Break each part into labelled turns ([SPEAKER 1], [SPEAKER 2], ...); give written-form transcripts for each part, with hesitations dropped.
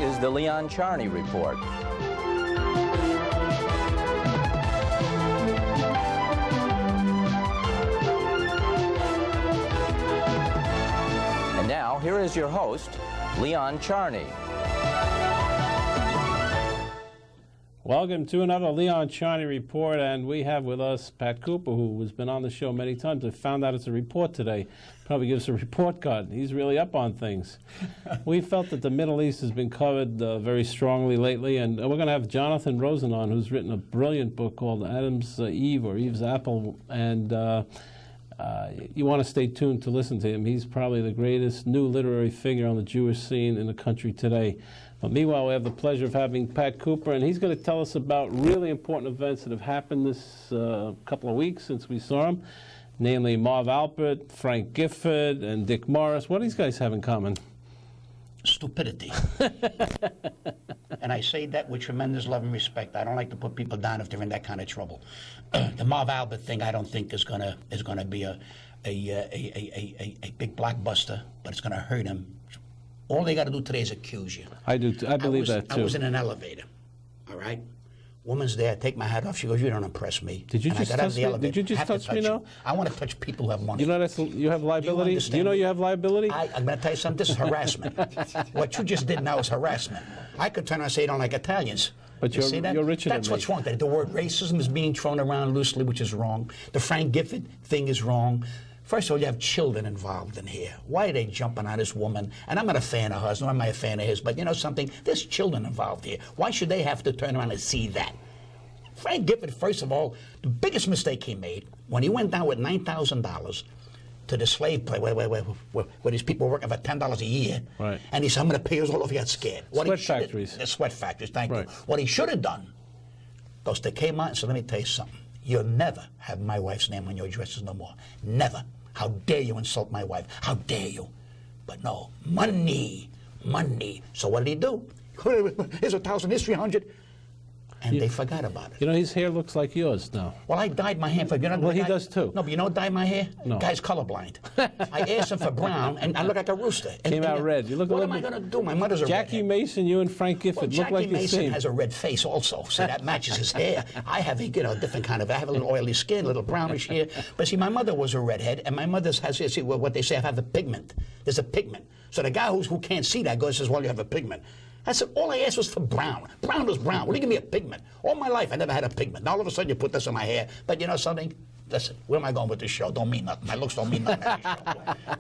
[SPEAKER 1] is the Leon Charney Report. And now, here is your host, Leon Charney.
[SPEAKER 2] Welcome to another Leon Charney Report, and we have with us Pat Cooper, who has been on the show many times. I found out it's a report today. Probably gives a report card. He's really up on things. We felt that the Middle East has been covered very strongly lately, and we're going to have Jonathan Rosen on, who's written a brilliant book called Adam's Eve, or Eve's Apple, and you want to stay tuned to listen to him. He's probably the greatest new literary figure on the Jewish scene in the country today. But meanwhile, we have the pleasure of having Pat Cooper, and he's going to tell us about really important events that have happened this couple of weeks since we saw him, namely Marv Alpert, Frank Gifford, and Dick Morris. What do these guys have in common?
[SPEAKER 3] Stupidity. And I say that with tremendous love and respect. I don't like to put people down if they're in that kind of trouble. The Marv Alpert thing, I don't think is gonna be a big blockbuster, but it's gonna hurt him. All they got to do today is accuse you.
[SPEAKER 2] I do. I believe that too.
[SPEAKER 3] I was in an elevator. All right. Woman's there. I take my hat off. She goes, "You don't impress me."
[SPEAKER 2] Did you just touch me? Did you just touch me now?
[SPEAKER 3] I want to touch people who have money.
[SPEAKER 2] You know you have liability. Do you know you have liability?
[SPEAKER 3] I'm going to tell you something. This is harassment. What you just did now is harassment. I could turn around and say you don't like Italians.
[SPEAKER 2] But you're richer than me.
[SPEAKER 3] That's what's wrong. The word racism is being thrown around loosely, which is wrong. The Frank Gifford thing is wrong. First of all, you have children involved in here. Why are they jumping on this woman? And I'm not a fan of hers, nor am I a fan of his, but you know something? There's children involved here. Why should they have to turn around and see that? Frank Gifford, first of all, the biggest mistake he made, when he went down with $9,000 to the slave play, where these people were working for $10 a year,
[SPEAKER 2] right.
[SPEAKER 3] And he said, I'm going to pay us all if you got scared.
[SPEAKER 2] Sweat factories.
[SPEAKER 3] The sweat factories, thank
[SPEAKER 2] right.
[SPEAKER 3] you. What he should have done, goes to Kmart and said, let me tell you something. You'll never have my wife's name on your dresses no more. Never. How dare you insult my wife? How dare you? But no, money. So what did he do? Here's 1,000, here's 300. And they forgot about it.
[SPEAKER 2] You know, his hair looks like yours now.
[SPEAKER 3] Well, I dyed my hair for you know.
[SPEAKER 2] Well, he does too.
[SPEAKER 3] No, but you know, dye my hair.
[SPEAKER 2] No.
[SPEAKER 3] Guy's colorblind. I asked him for brown, and I look like a rooster.
[SPEAKER 2] Came out red. You look.
[SPEAKER 3] What am I going to do? My mother's a
[SPEAKER 2] Jackie
[SPEAKER 3] redhead.
[SPEAKER 2] Mason, you and Frank Gifford look like the same.
[SPEAKER 3] Jackie Mason has a red face also, so that matches his hair. I have a different kind of. I have a little oily skin, a little brownish hair. But see, my mother was a redhead, and my mother has see what they say. I have a pigment. There's a pigment. So the guy who can't see that says, well, you have a pigment. I said, all I asked was for brown. Brown is brown. What do you give me a pigment? All my life, I never had a pigment. Now, all of a sudden, you put this in my hair. But you know something? Listen, where am I going with this show? Don't mean nothing. My looks don't mean nothing.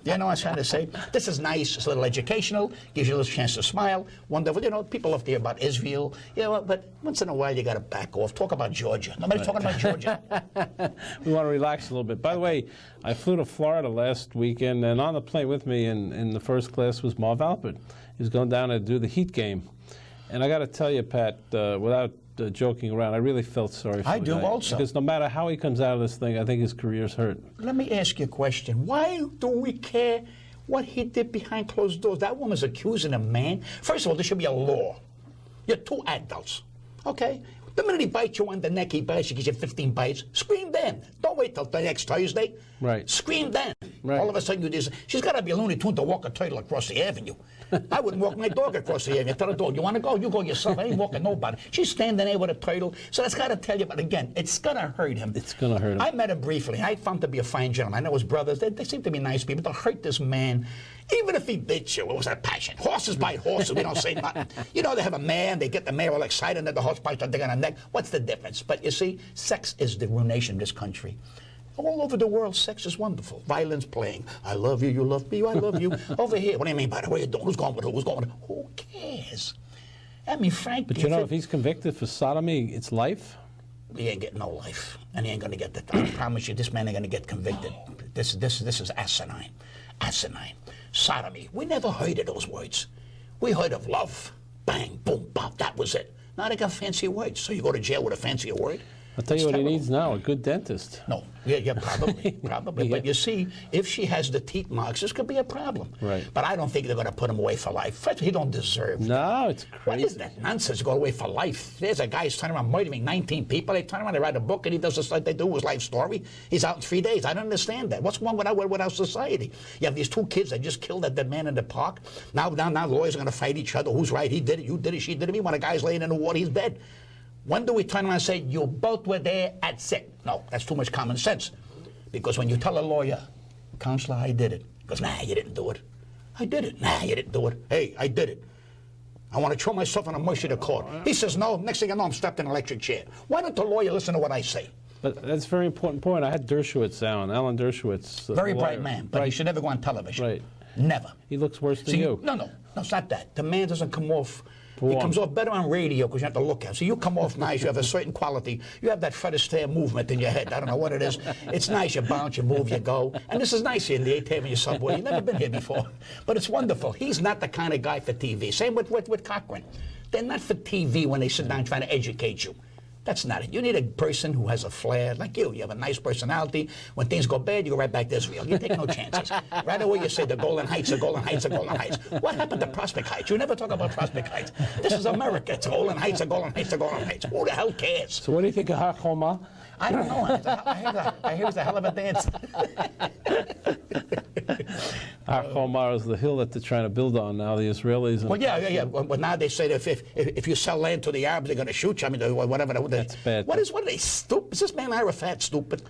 [SPEAKER 3] You know what I'm trying to say? This is nice. It's a little educational. Gives you a little chance to smile. Wonderful. You know, people love to hear about Israel. You know, but once in a while, you got to back off. Talk about Georgia. Nobody's talking about Georgia.
[SPEAKER 2] We want to relax a little bit. By the way, I flew to Florida last weekend, and on the plane with me in the first class was Marv Alpert. He was going down to do the Heat game. And I got to tell you, Pat, without joking around, I really felt sorry for him.
[SPEAKER 3] I do also.
[SPEAKER 2] Because no matter how he comes out of this thing, I think his career's hurt.
[SPEAKER 3] Let me ask you a question. Why do we care what he did behind closed doors? That woman's accusing a man. First of all, there should be a law. You're two adults, okay? The minute he bites you on the neck, he gives you 15 bites. Scream then. Don't wait till the next Thursday.
[SPEAKER 2] Right.
[SPEAKER 3] Scream then.
[SPEAKER 2] Right.
[SPEAKER 3] All of a sudden, she's got to be a Looney Tune to walk a turtle across the avenue. I wouldn't walk my dog across the avenue. Tell the dog, you want to go? You go yourself. I ain't walking nobody. She's standing there with a turtle. So that's got to tell you, but again, it's going to hurt him.
[SPEAKER 2] It's going to hurt him.
[SPEAKER 3] I met him briefly. I found him to be a fine gentleman. I know his brothers. They seem to be nice people. To hurt this man, even if he bit you, what was that passion? Horses bite horses. We don't say nothing. You know, they have a man. They get the mare all excited, and then the horse bites the thing on the neck. What's the difference? But you see, sex is the ruination of this country. All over the world, sex is wonderful. Violence playing. I love you, you love me, I love you. Over here, what do you mean by the way you're doing? Who's going with who? Who's going with who? Who cares? I mean, Frank.
[SPEAKER 2] But you know, if he's convicted for sodomy, it's life.
[SPEAKER 3] He ain't getting no life, and he ain't going to get that. I promise you, this man ain't going to get convicted. This is asinine. Asinine. Sodomy. We never heard of those words. We heard of love. Bang, boom, bop. That was it. Now they got fancy words. So you go to jail with a fancier word?
[SPEAKER 2] I'll tell you what he needs now, a good dentist.
[SPEAKER 3] No, yeah, probably.
[SPEAKER 2] Yeah.
[SPEAKER 3] But you see, if she has the teeth marks, this could be a problem.
[SPEAKER 2] Right.
[SPEAKER 3] But I don't think they're going to put him away for life. First, he don't deserve that.
[SPEAKER 2] No, it's crazy.
[SPEAKER 3] What is that nonsense? Go away for life. There's a guy who's turning around murdering 19 people. They turn around, they write a book, and he does this like they do his life story. He's out in 3 days. I don't understand that. What's wrong with our society? You have these two kids that just killed that dead man in the park. Now lawyers are going to fight each other. Who's right? He did it. You did it. She did it. When a guy's laying in the water, he's dead. When do we turn around and say, you both were there at sick? No, that's too much common sense. Because when you tell a lawyer, counselor, I did it. He goes, nah, you didn't do it. I did it. Nah, you didn't do it. Hey, I did it. I want to throw myself in a mercy to court. He says, no. Next thing I know, I'm strapped in an electric chair. Why don't the lawyer listen to what I say?
[SPEAKER 2] But that's a very important point. I had Dershowitz on, Alan Dershowitz.
[SPEAKER 3] Very bright man, but he should never go on television.
[SPEAKER 2] Right.
[SPEAKER 3] Never.
[SPEAKER 2] He looks worse than you.
[SPEAKER 3] No, it's not that. The man doesn't come off. He comes off better on radio because you have to look at him. So you come off nice. You have a certain quality. You have that Fred Astaire movement in your head. I don't know what it is. It's nice. You bounce, you move, you go. And this is nice here in the 8th Avenue subway. You've never been here before. But it's wonderful. He's not the kind of guy for TV. Same with Cochran. They're not for TV when they sit down trying to educate you. That's not it. You need a person who has a flair, like you. You have a nice personality. When things go bad, you go right back to Israel. You take no chances. Right away, you say the Golan Heights, the Golan Heights, the Golan Heights. What happened to Prospect Heights? You never talk about Prospect Heights. This is America. It's Golan Heights, the Golan Heights, the Golan Heights. Who the hell cares?
[SPEAKER 2] So what do you think of Har Homa?
[SPEAKER 3] I don't know. I hear it's a hell of a dance.
[SPEAKER 2] Har Homa is the hill that they're trying to build on now, the Israelis.
[SPEAKER 3] Well, yeah. Well, now they say that if you sell land to the Arabs, they're going to shoot you. I mean, whatever.
[SPEAKER 2] That's bad.
[SPEAKER 3] What are they, stupid? Is this man Arafat stupid?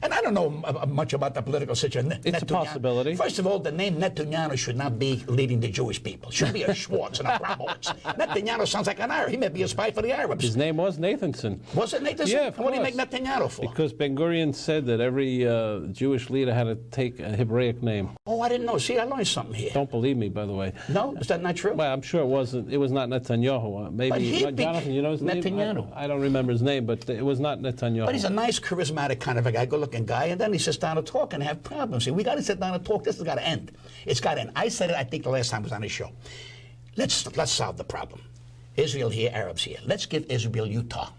[SPEAKER 3] And I don't know much about the political situation.
[SPEAKER 2] It's a possibility.
[SPEAKER 3] First of all, the name Netanyahu should not be leading the Jewish people. It should be a Schwartz and a Abramowitz. Netanyahu sounds like an Arab. He may be a spy for the Arabs.
[SPEAKER 2] His name was Nathanson.
[SPEAKER 3] Was it Nathanson?
[SPEAKER 2] Yeah, of course.
[SPEAKER 3] What do you make Netanyahu for?
[SPEAKER 2] Because Ben-Gurion said that every Jewish leader had to take a Hebraic name.
[SPEAKER 3] Oh, I didn't know. See, I learned something here.
[SPEAKER 2] Don't believe me, by the way.
[SPEAKER 3] No? Is that not true?
[SPEAKER 2] Well, I'm sure it wasn't. It was not Netanyahu. Maybe Jonathan, you know his name?
[SPEAKER 3] Netanyahu.
[SPEAKER 2] I don't remember his name, but it was not Netanyahu.
[SPEAKER 3] But he's a nice, charismatic kind of a guy, good-looking guy, and then he sits down to talk and have problems. See, we got to sit down and talk. This has got to end. It's got to end. I said it, I think, the last time I was on the show. Let's solve the problem. Israel here, Arabs here. Let's give Israel Utah.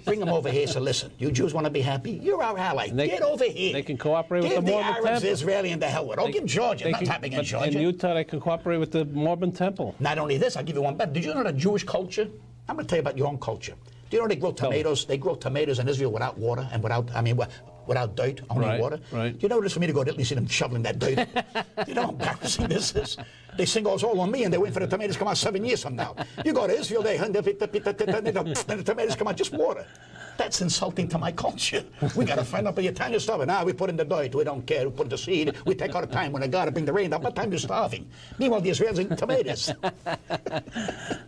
[SPEAKER 3] Bring them over here. So listen, you Jews want to be happy? You're our ally. Get over here.
[SPEAKER 2] They can cooperate with the Mormon
[SPEAKER 3] Temple. Give the Arabs Israeli and the hell with it. Oh, give Georgia. Not happening in Georgia.
[SPEAKER 2] In Utah, they can cooperate with the Mormon Temple.
[SPEAKER 3] Not only this, I'll give you one better. Did you know the Jewish culture? I'm going to tell you about your own culture. Do you know they grow tomatoes? They grow tomatoes in Israel without water and without dirt, only water.
[SPEAKER 2] Right.
[SPEAKER 3] You know what it is for me to go to Italy, see them shoveling that dirt? You know how embarrassing this is? They sing all on me, and they wait for the tomatoes to come out 7 years from now. You go to Israel, the tomatoes come out just water. That's insulting to my culture. We got to find out the Italian stuff. Now we put in the dirt. We don't care. We put the seed. We take our time when they got to bring the rain down. What time you're starving? Meanwhile, the Israelis eat tomatoes.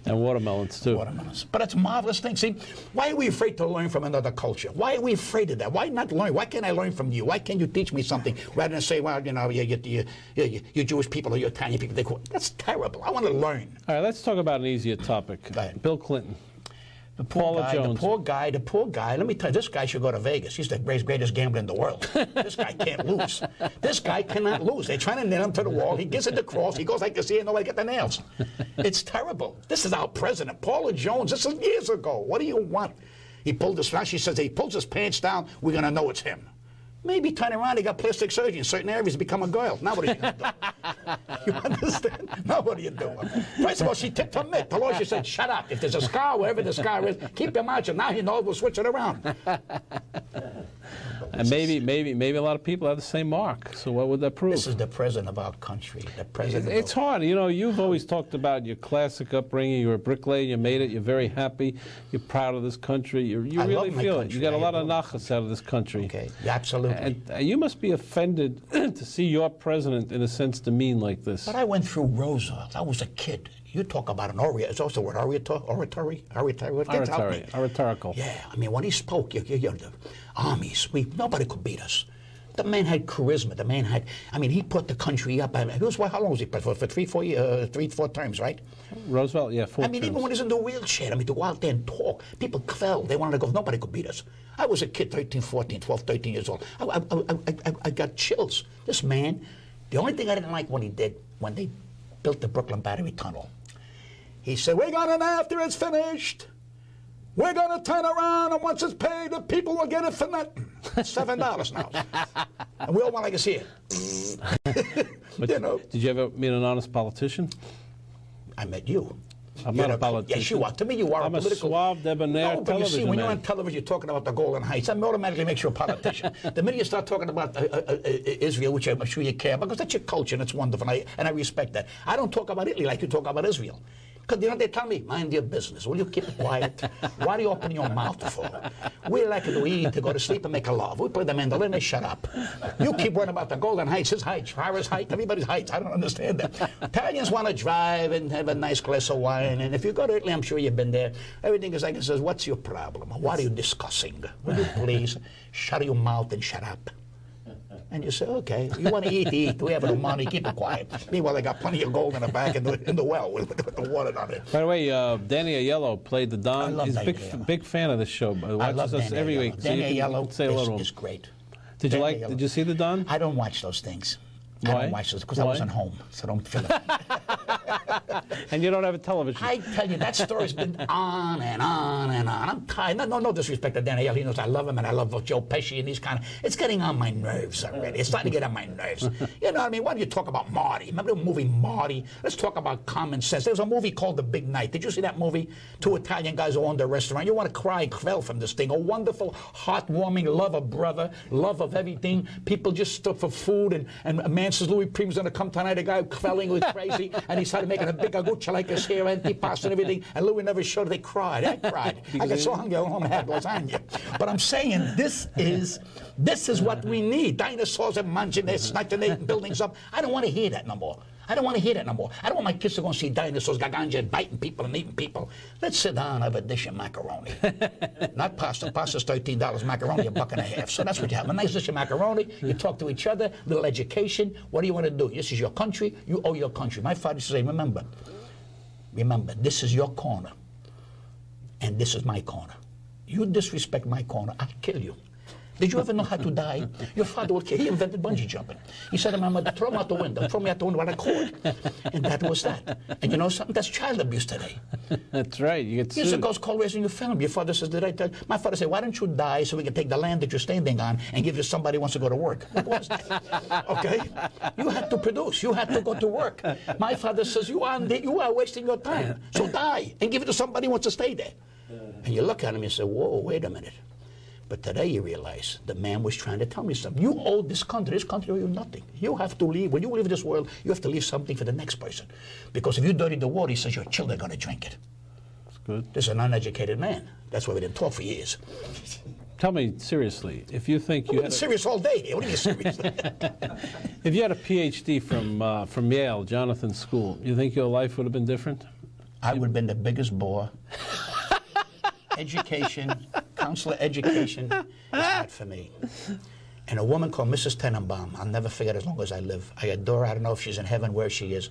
[SPEAKER 2] And watermelons, too.
[SPEAKER 3] Watermelons. But it's a marvelous thing. See, why are we afraid to learn from another culture? Why are we afraid of that? Why not learn? Why can't I learn from you? Why can't you teach me something rather than say, well, you know, you Jewish people or you Italian people? That's terrible. I want to learn.
[SPEAKER 2] All right, let's talk about an easier topic. Bill Clinton.
[SPEAKER 3] The poor guy. Let me tell you, this guy should go to Vegas. He's the greatest gambler in the world. This guy can't lose. This guy cannot lose. They're trying to nail him to the wall. He gets it across. He goes like this here, and nobody get the nails. It's terrible. This is our president, Paula Jones. This is years ago. What do you want? He pulled his. She says he pulls his pants down. We're gonna know it's him. Maybe turn around, he got plastic surgery in certain areas to become a girl. Now what are you going to do? You understand? Now what are you doing? First of all, she tipped her mitt. The lawyer said, shut up. If there's a scar, wherever the scar is, keep your mouth shut. Now he knows we'll switch it around.
[SPEAKER 2] And maybe a lot of people have the same mark. So what would that prove?
[SPEAKER 3] This is the president of our country. The president.
[SPEAKER 2] It's hard. You know, you've always talked about your classic upbringing. You were a bricklayer. You made it. You're very happy. You're proud of this country. You really feel it. You got a lot of nachas out of this country.
[SPEAKER 3] Okay, absolutely.
[SPEAKER 2] And you must be offended to see your president, in a sense, demean like this.
[SPEAKER 3] But I went through Roosevelt. I was a kid. You talk about an orator. It's also the word oratory.
[SPEAKER 2] Oratorical.
[SPEAKER 3] Yeah, I mean, when he spoke, the armies, nobody could beat us. The man had charisma. The man had, he put the country up. How long was he president for? 3-4 terms, right?
[SPEAKER 2] Roosevelt, yeah, 4 terms.
[SPEAKER 3] Even when he's in the wheelchair, to go out there and talk, people fell. They wanted to go. Nobody could beat us. I was a kid, 13, 14, 12, 13 years old. I got chills. This man, the only thing I didn't like when they built the Brooklyn Battery Tunnel, he said, we're going to after it's finished. We're going to turn around, and once it's paid, the people will get it for nothing. $7 now. And we all want to see it.
[SPEAKER 2] But did you ever meet an honest politician?
[SPEAKER 3] I met you.
[SPEAKER 2] I'm not a politician.
[SPEAKER 3] Yes, you are. To me, you are
[SPEAKER 2] I'm
[SPEAKER 3] a political...
[SPEAKER 2] suave, debonair
[SPEAKER 3] no, but you see, when
[SPEAKER 2] man.
[SPEAKER 3] you're on television, you're talking about the Golden Heights, that automatically makes you a politician. The minute you start talking about Israel, which I'm sure you care about, because that's your culture, and it's wonderful, and I respect that. I don't talk about Italy like you talk about Israel. Because, they tell me, mind your business. Will you keep it quiet? Why do you open your mouth for? We like to eat, to go to sleep, and make a love. We play the mandolin, they shut up. You keep worrying about the Golden Heights, his height, Shira's height, everybody's heights. I don't understand that. Italians want to drive and have a nice glass of wine. And if you go to Italy, I'm sure you've been there. Everything is like it says, what's your problem? What are you discussing? Will you please shut your mouth and shut up? And you say, okay, you want to eat. We have no money, keep it quiet. Meanwhile, they got plenty of gold in the back in the well with the water on it.
[SPEAKER 2] By the way, Danny Aiello played the Don.
[SPEAKER 3] I love
[SPEAKER 2] He's a big fan of the show. Watches us every week.
[SPEAKER 3] Danny Aiello
[SPEAKER 2] so
[SPEAKER 3] is great.
[SPEAKER 2] Did you see the Don?
[SPEAKER 3] I don't watch those things.
[SPEAKER 2] Why?
[SPEAKER 3] I don't watch those because I wasn't home, so don't feel it.
[SPEAKER 2] And you don't have a television.
[SPEAKER 3] I tell you, that story's been on and on and on. I'm tired. No disrespect to Danny Aiello. He knows I love him, and I love Joe Pesci and these kind of... It's getting on my nerves already. It's starting to get on my nerves. You know what I mean? Why don't you talk about Marty? Remember the movie Marty? Let's talk about common sense. There was a movie called The Big Night. Did you see that movie? Two Italian guys who owned a restaurant. You want to cry quell from this thing. A wonderful, heartwarming love of brother, love of everything. People just stood for food, and a man says, Louis Prime's going to come tonight. A guy quelling was crazy, and he started making a big agucha like his hair, antipasto and everything, and Louis never showed. They cried. I cried. I got so hungry I went home and had lasagna. But I'm saying this is what we need. Dinosaurs are munching, they're snatching, they're buildings up. I don't want to hear that no more. I don't want to hear that no more. I don't want my kids to go and see dinosaurs, gaganja, biting people and eating people. Let's sit down and have a dish of macaroni. Not pasta. Pasta's $13. Macaroni, $1.50. So that's what you have. A nice dish of macaroni. You talk to each other, little education. What do you want to do? This is your country. You owe your country. My father used to say, remember, this is your corner, and this is my corner. You disrespect my corner, I'll kill you. Did you ever know how to die? Your father would kill. He invented bungee jumping. He said to my mother, throw him out the window. Throw me out the window with a cord. And that was that. And you know something? That's child abuse today.
[SPEAKER 2] That's right. You get sued.
[SPEAKER 3] Years ago, it's called raising your family. Your father says, did I tell you? My father said, why don't you die so we can take the land that you're standing on and give it to somebody who wants to go to work? What was that? Okay? You had to produce. You had to go to work. My father says, you are wasting your time. So die and give it to somebody who wants to stay there. And you look at him and you say, whoa, wait a minute. But today you realize the man was trying to tell me something. You owe this country owe you nothing. You have to leave. When you leave this world, you have to leave something for the next person. Because if you dirty the water, he says your children are going to drink it.
[SPEAKER 2] That's good.
[SPEAKER 3] This is an uneducated man. That's why we didn't talk for years.
[SPEAKER 2] Tell me seriously, if you think you had
[SPEAKER 3] serious all day. What do you mean serious?
[SPEAKER 2] If you had a PhD from Yale, Jonathan School, you think your life would have been different?
[SPEAKER 3] I would have been the biggest bore. Education, counselor education is not for me. And a woman called Mrs. Tenenbaum, I'll never forget as long as I live. I adore her. I don't know if she's in heaven, where she is.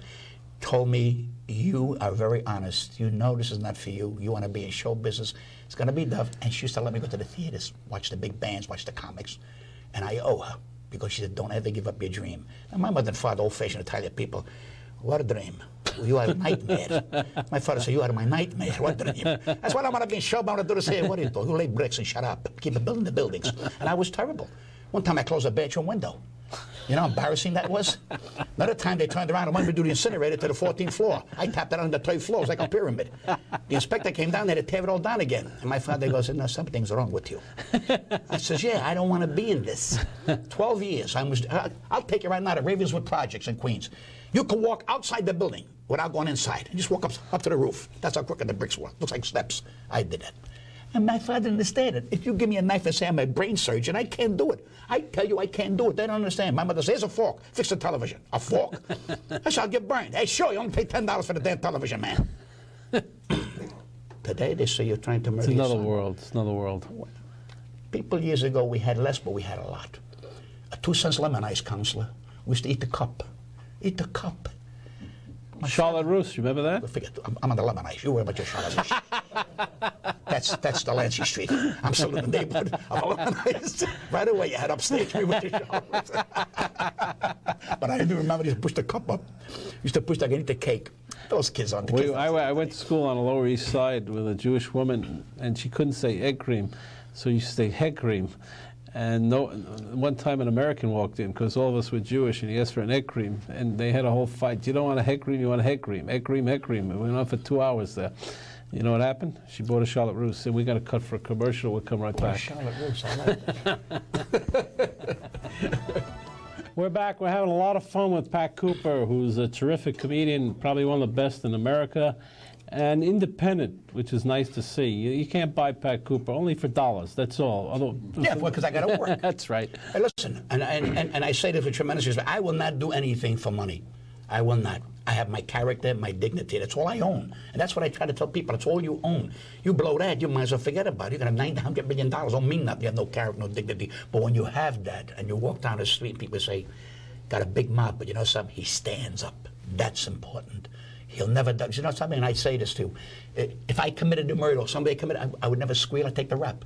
[SPEAKER 3] Told me, you are very honest. You know this is not for you. You want to be in show business. It's going to be tough. And she used to let me go to the theaters, watch the big bands, watch the comics. And I owe her, because she said, don't ever give up your dream. And my mother and father, old-fashioned Italian people, what a dream. You are a nightmare. My father said, you are my nightmare. What dream? That's why I want to be in show. I want to do this here. What do you do? You lay bricks and shut up. Keep building the buildings. And I was terrible. One time I closed a bedroom window. You know how embarrassing that was? Another time they turned around and wanted me to do the incinerator to the 14th floor. I tapped it on the 3rd floor. It was like a pyramid. The inspector came down there to tear it all down again. And my father goes, no, something's wrong with you. I says, yeah, I don't want to be in this. 12 years. I'll take you right now to Ravenswood Projects in Queens. You can walk outside the building without going inside. You just walk up to the roof. That's how crooked the bricks were. Looks like steps. I did that. And my father didn't understand it. If you give me a knife and say I'm a brain surgeon, I can't do it. I tell you I can't do it. They don't understand. My mother says, here's a fork. Fix the television. A fork? I shall get burned. Hey, sure, you only pay $10 for the damn television, man. Today they say you're trying to murder your son.
[SPEAKER 2] World. It's another world.
[SPEAKER 3] People years ago, we had less, but we had a lot. A 2-cent lemon ice, counselor. We used to eat the cup. Eat the cup.
[SPEAKER 2] Charlotte Russe, you remember that?
[SPEAKER 3] Forget, I'm on the lemon ice. You worry about your Charlotte Russe. That's Delancey Street. I'm still in the neighborhood of a lemon ice. Right away, you had upstage me with your Charlotte Russe. But I do remember you used to push the cup up. You used to push like you eat the cake. Those kids aren't the kids.
[SPEAKER 2] I went to school on the Lower East Side with a Jewish woman, and she couldn't say egg cream, so you say head cream. And one time an American walked in, because all of us were Jewish, and he asked for an egg cream, and they had a whole fight. You don't want a head cream, you want a head cream. Egg cream, head cream. It went on for 2 hours there. You know what happened? She bought a Charlotte Russe, and we got to cut for a commercial. We'll come right back.
[SPEAKER 3] Charlotte Russe, I like that.
[SPEAKER 2] We're back. We're having a lot of fun with Pat Cooper, who's a terrific comedian, probably one of the best in America, and independent, which is nice to see. You can't buy Pat Cooper, only for dollars, that's all.
[SPEAKER 3] Yeah, because I got to work.
[SPEAKER 2] That's right.
[SPEAKER 3] Hey, listen, and I say this with tremendous respect, I will not do anything for money. I will not. I have my character, my dignity. That's all I own. And that's what I try to tell people. That's all you own. You blow that, you might as well forget about it. You got $900 million. Don't mean nothing. You have no character, no dignity. But when you have that and you walk down the street, people say, got a big mouth, but you know something? He stands up. That's important. He'll never do. You know something? And I say this too. If I committed a murder or somebody committed, I would never squeal. I'd take the rap.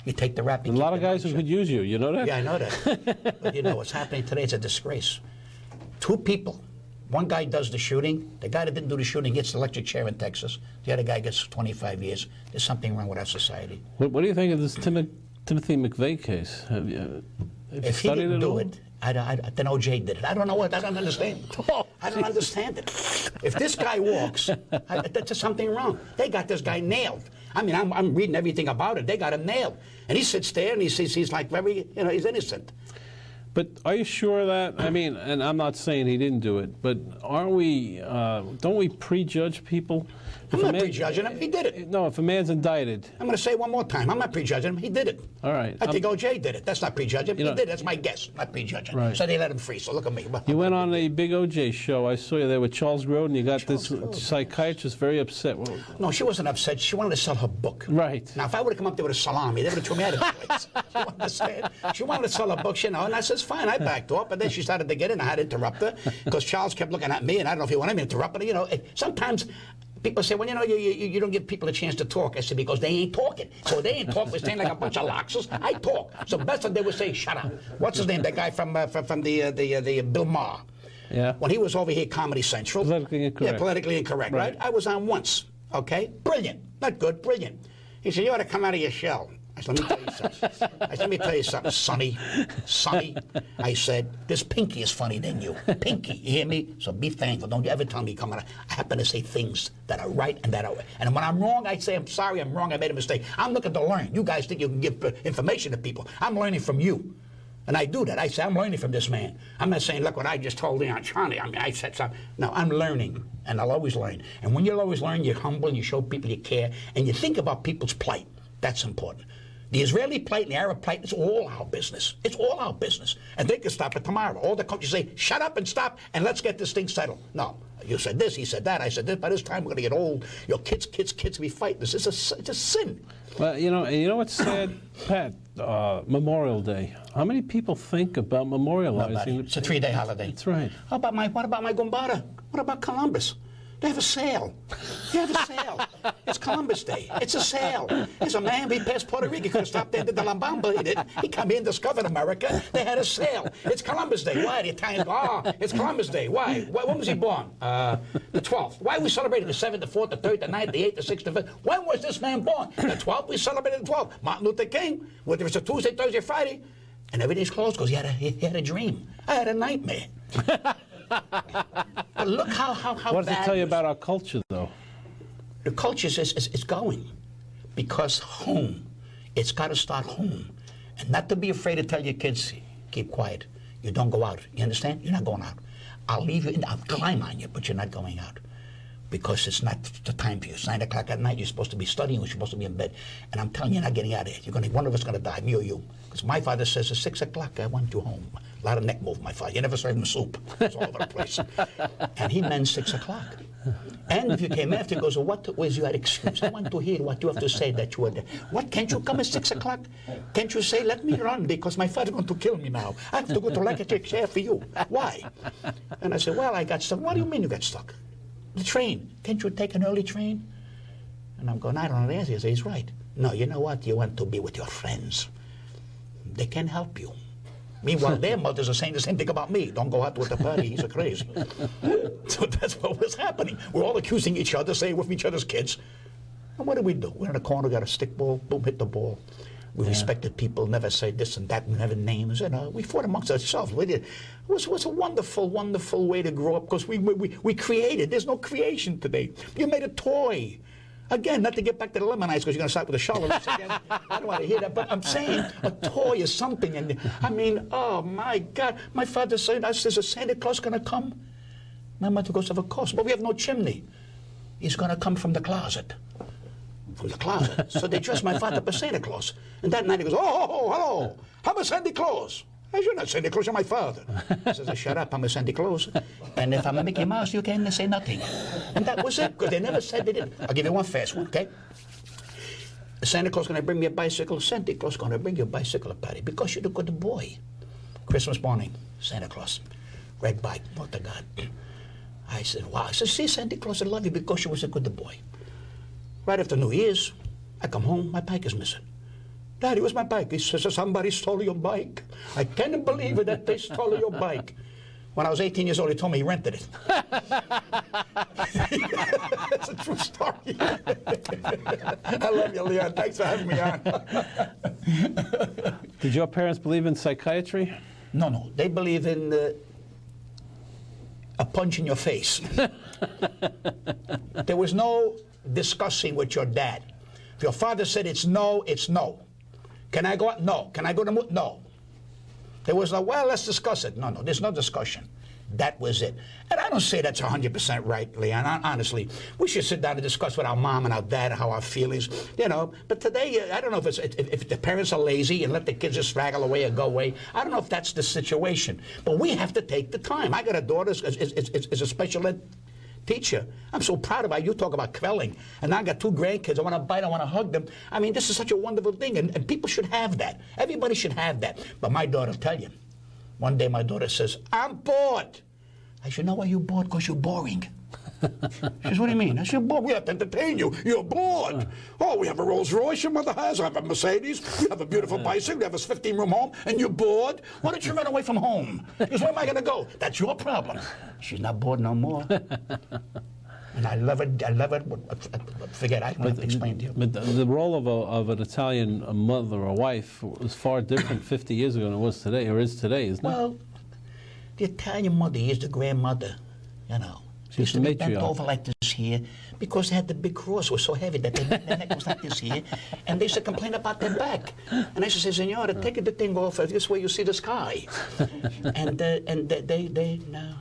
[SPEAKER 3] You take the rap.
[SPEAKER 2] A lot of guys who could use you. You know that?
[SPEAKER 3] Yeah, I know that. But you know what's happening today? It's a disgrace. 2 people. One guy does the shooting. The guy that didn't do the shooting gets the electric chair in Texas. The other guy gets 25 years. There's something wrong with our society.
[SPEAKER 2] What do you think of this Timothy McVeigh case?
[SPEAKER 3] If he didn't do it, then O.J. did it. I don't know what. I don't understand. I don't understand it. If this guy walks, there's something wrong. They got this guy nailed. I mean, I'm reading everything about it. They got him nailed. And he sits there and he's like very, he's innocent.
[SPEAKER 2] But are you sure that, I mean, and I'm not saying he didn't do it, but aren't we, don't we prejudge people?
[SPEAKER 3] I'm not prejudging him. He did it.
[SPEAKER 2] No, if a man's indicted.
[SPEAKER 3] I'm going to say it one more time. I'm not prejudging him. He did it.
[SPEAKER 2] All right.
[SPEAKER 3] I think O.J. did it. That's not prejudging. He did it. That's my guess. Not prejudging.
[SPEAKER 2] Right.
[SPEAKER 3] So they let him free. So look at me.
[SPEAKER 2] You went on a big O.J. show. I saw you there with Charles Grodin. You got this psychiatrist very upset. Well,
[SPEAKER 3] no, she wasn't upset. She wanted to sell her book.
[SPEAKER 2] Right.
[SPEAKER 3] Now, if I would have come up there with a salami, they would have thrown me out of the place. You understand? She wanted to sell her book, and I says, fine. I backed off. But then she started to get in. I had to interrupt her because Charles kept looking at me, and I don't know if he wanted me to interrupt, but, sometimes people say, well, you don't give people a chance to talk. I said, because they ain't talking. So they ain't talking. We're staying like a bunch of loxers. I talk. So best of they would say, shut up. What's his name? That guy from the Bill Maher.
[SPEAKER 2] Yeah.
[SPEAKER 3] When he was over here, Comedy Central.
[SPEAKER 2] Politically incorrect.
[SPEAKER 3] Yeah, politically incorrect, right? I was on once, okay? Brilliant. Not good, brilliant. He said, you ought to come out of your shell. I said, let me tell you something, Sonny. I said, this Pinky is funny than you. Pinky, you hear me? So be thankful. Don't you ever tell me come out. I happen to say things that are right and that are right. And when I'm wrong, I say, I'm sorry, I'm wrong, I made a mistake. I'm looking to learn. You guys think you can give information to people. I'm learning from you. And I do that. I say, I'm learning from this man. I'm not saying, look what I just told Leon Charney. I mean, I said something. No, I'm learning, and I'll always learn. And when you always learn, you're humble, and you show people you care, and you think about people's plight. That's important. The Israeli plight and the Arab plight, it's all our business. It's all our business. And they can stop it tomorrow. All the countries say, shut up and stop, and let's get this thing settled. No, you said this, he said that, I said this. By this time, we're going to get old. Your kids be fighting. This is a sin.
[SPEAKER 2] Well, you know what's sad, Pat? Memorial Day. How many people think about memorializing?
[SPEAKER 3] It's a 3-day holiday.
[SPEAKER 2] That's right.
[SPEAKER 3] What about my Gumbada? What about Columbus? They have a sale. It's Columbus Day. It's a sale. There's a man, he passed Puerto Rico. He could have stopped there and did the Lambamba. He didn't. He come here and discovered America. They had a sale. It's Columbus Day. Why? The Italians go, it's Columbus Day. Why? When was he born? The 12th. Why are we celebrating the 7th, the 4th, the 3rd, the 9th, the 8th, the 6th, the 5th? When was this man born? The 12th. We celebrated the 12th. Martin Luther King. Whether it's a Tuesday, Thursday, Friday. And everything's closed because he had a dream. I had a nightmare. But look how
[SPEAKER 2] what does it tell you about our culture, though?
[SPEAKER 3] The culture is going. Because home, it's got to start home. And not to be afraid to tell your kids, keep quiet. You don't go out. You understand? You're not going out. I'll leave you in, I'll climb on you, but you're not going out. Because it's not the time for you. It's 9 o'clock at night. You're supposed to be studying. You're supposed to be in bed. And I'm telling you, you're not getting out of here. One of us is going to die, me or you. Because my father says at 6 o'clock, I want you home. A lot of neck move, my father. You never served him soup. It's all over the place. And he meant 6 o'clock. And if you came after, he goes, well, what was your excuse? I want to hear what you have to say that you were there. What, can't you come at 6 o'clock? Can't you say, let me run because my father's going to kill me now. I have to go to electric chair for you. Why? And I said, well, I got stuck. What do you mean you got stuck? The train. Can't you take an early train? And I'm going, I don't know the answer. He says, he's right. No, you know what? You want to be with your friends. They can help you. Meanwhile, their mothers are saying the same thing about me. Don't go out with the party, he's a crazy. So that's what was happening. We're all accusing each other, saying we're from each other's kids. And what do? We're in the corner, got a stick ball, boom, hit the ball. We respected people, never say this and that, never names. We fought amongst ourselves. It was a wonderful, wonderful way to grow up because we created. There's no creation today. You made a toy. Again, not to get back to the Lemonites because you're going to start with the Charlottes again. I don't want to hear that, but I'm saying a toy is something. And I mean, oh my God. My father said, "Is a Santa Claus going to come?" My mother goes, "Of course, but we have no chimney. He's going to come from the closet." From the closet. So they dressed my father up as Santa Claus. And that night he goes, "Oh, hello. I'm a Santa Claus." I said, "You're not Santa Claus, you're my father." He says, "Shut up, I'm a Santa Claus. And if I'm a Mickey Mouse, you can say nothing." And that was it, because they never said they didn't. I'll give you one fast one, okay? Santa Claus going to bring me a bicycle. Santa Claus going to bring you a bicycle, Patty, because you're the good boy. Christmas morning, Santa Claus, red bike, what to God. I said, wow. I said, "See, Santa Claus, I love you because you was a good boy." Right after New Year's, I come home, my bike is missing. "Daddy, where's my bike?" He says, "Somebody stole your bike. I can't believe it that they stole your bike." When I was 18 years old, he told me he rented it. That's a true story. I love you, Leon. Thanks for having me on.
[SPEAKER 2] Did your parents believe in psychiatry?
[SPEAKER 3] No. They believe in a punch in your face. There was no discussing with your dad. If your father said it's no, it's no. Can I go out? No. Can I go to the moon? No. There was no, well, let's discuss it. No, there's no discussion. That was it. And I don't say that's 100% right, Leon. Honestly, we should sit down and discuss with our mom and our dad how our feelings, But today, I don't know if the parents are lazy and let the kids just straggle away or go away. I don't know if that's the situation. But we have to take the time. I got a daughter is a special ed teacher. I'm so proud of her. You talk about quelling. And now I got 2 grandkids. I want to bite, I want to hug them. I mean, this is such a wonderful thing. And people should have that. Everybody should have that. But my daughter, I'll tell you, one day my daughter says, "I'm bored." I said, "No, why you bored? Because you're boring." She says, "What do you mean?" I said, "Bored. We have to entertain you. You're bored. Oh, we have a Rolls Royce your mother has. I have a Mercedes. We have a beautiful bicycle. We have a 15-room home. And you're bored? Why don't you run away from home?" Because where am I going to go? That's your problem. She's not bored no more. And I love it. I love it. Forget it. I don't have to explain to you.
[SPEAKER 2] But the role of an Italian mother or wife was far different 50 years ago than it was today, or is today, isn't it?
[SPEAKER 3] Well, the Italian mother is the grandmother,
[SPEAKER 2] She's
[SPEAKER 3] used to
[SPEAKER 2] the
[SPEAKER 3] be bent
[SPEAKER 2] matriarch.
[SPEAKER 3] over like this here because they had the big cross was so heavy that their neck was like this here, and they used to complain about their back. And I used to say, "Senora, take the thing off. This way you see the sky." And they no.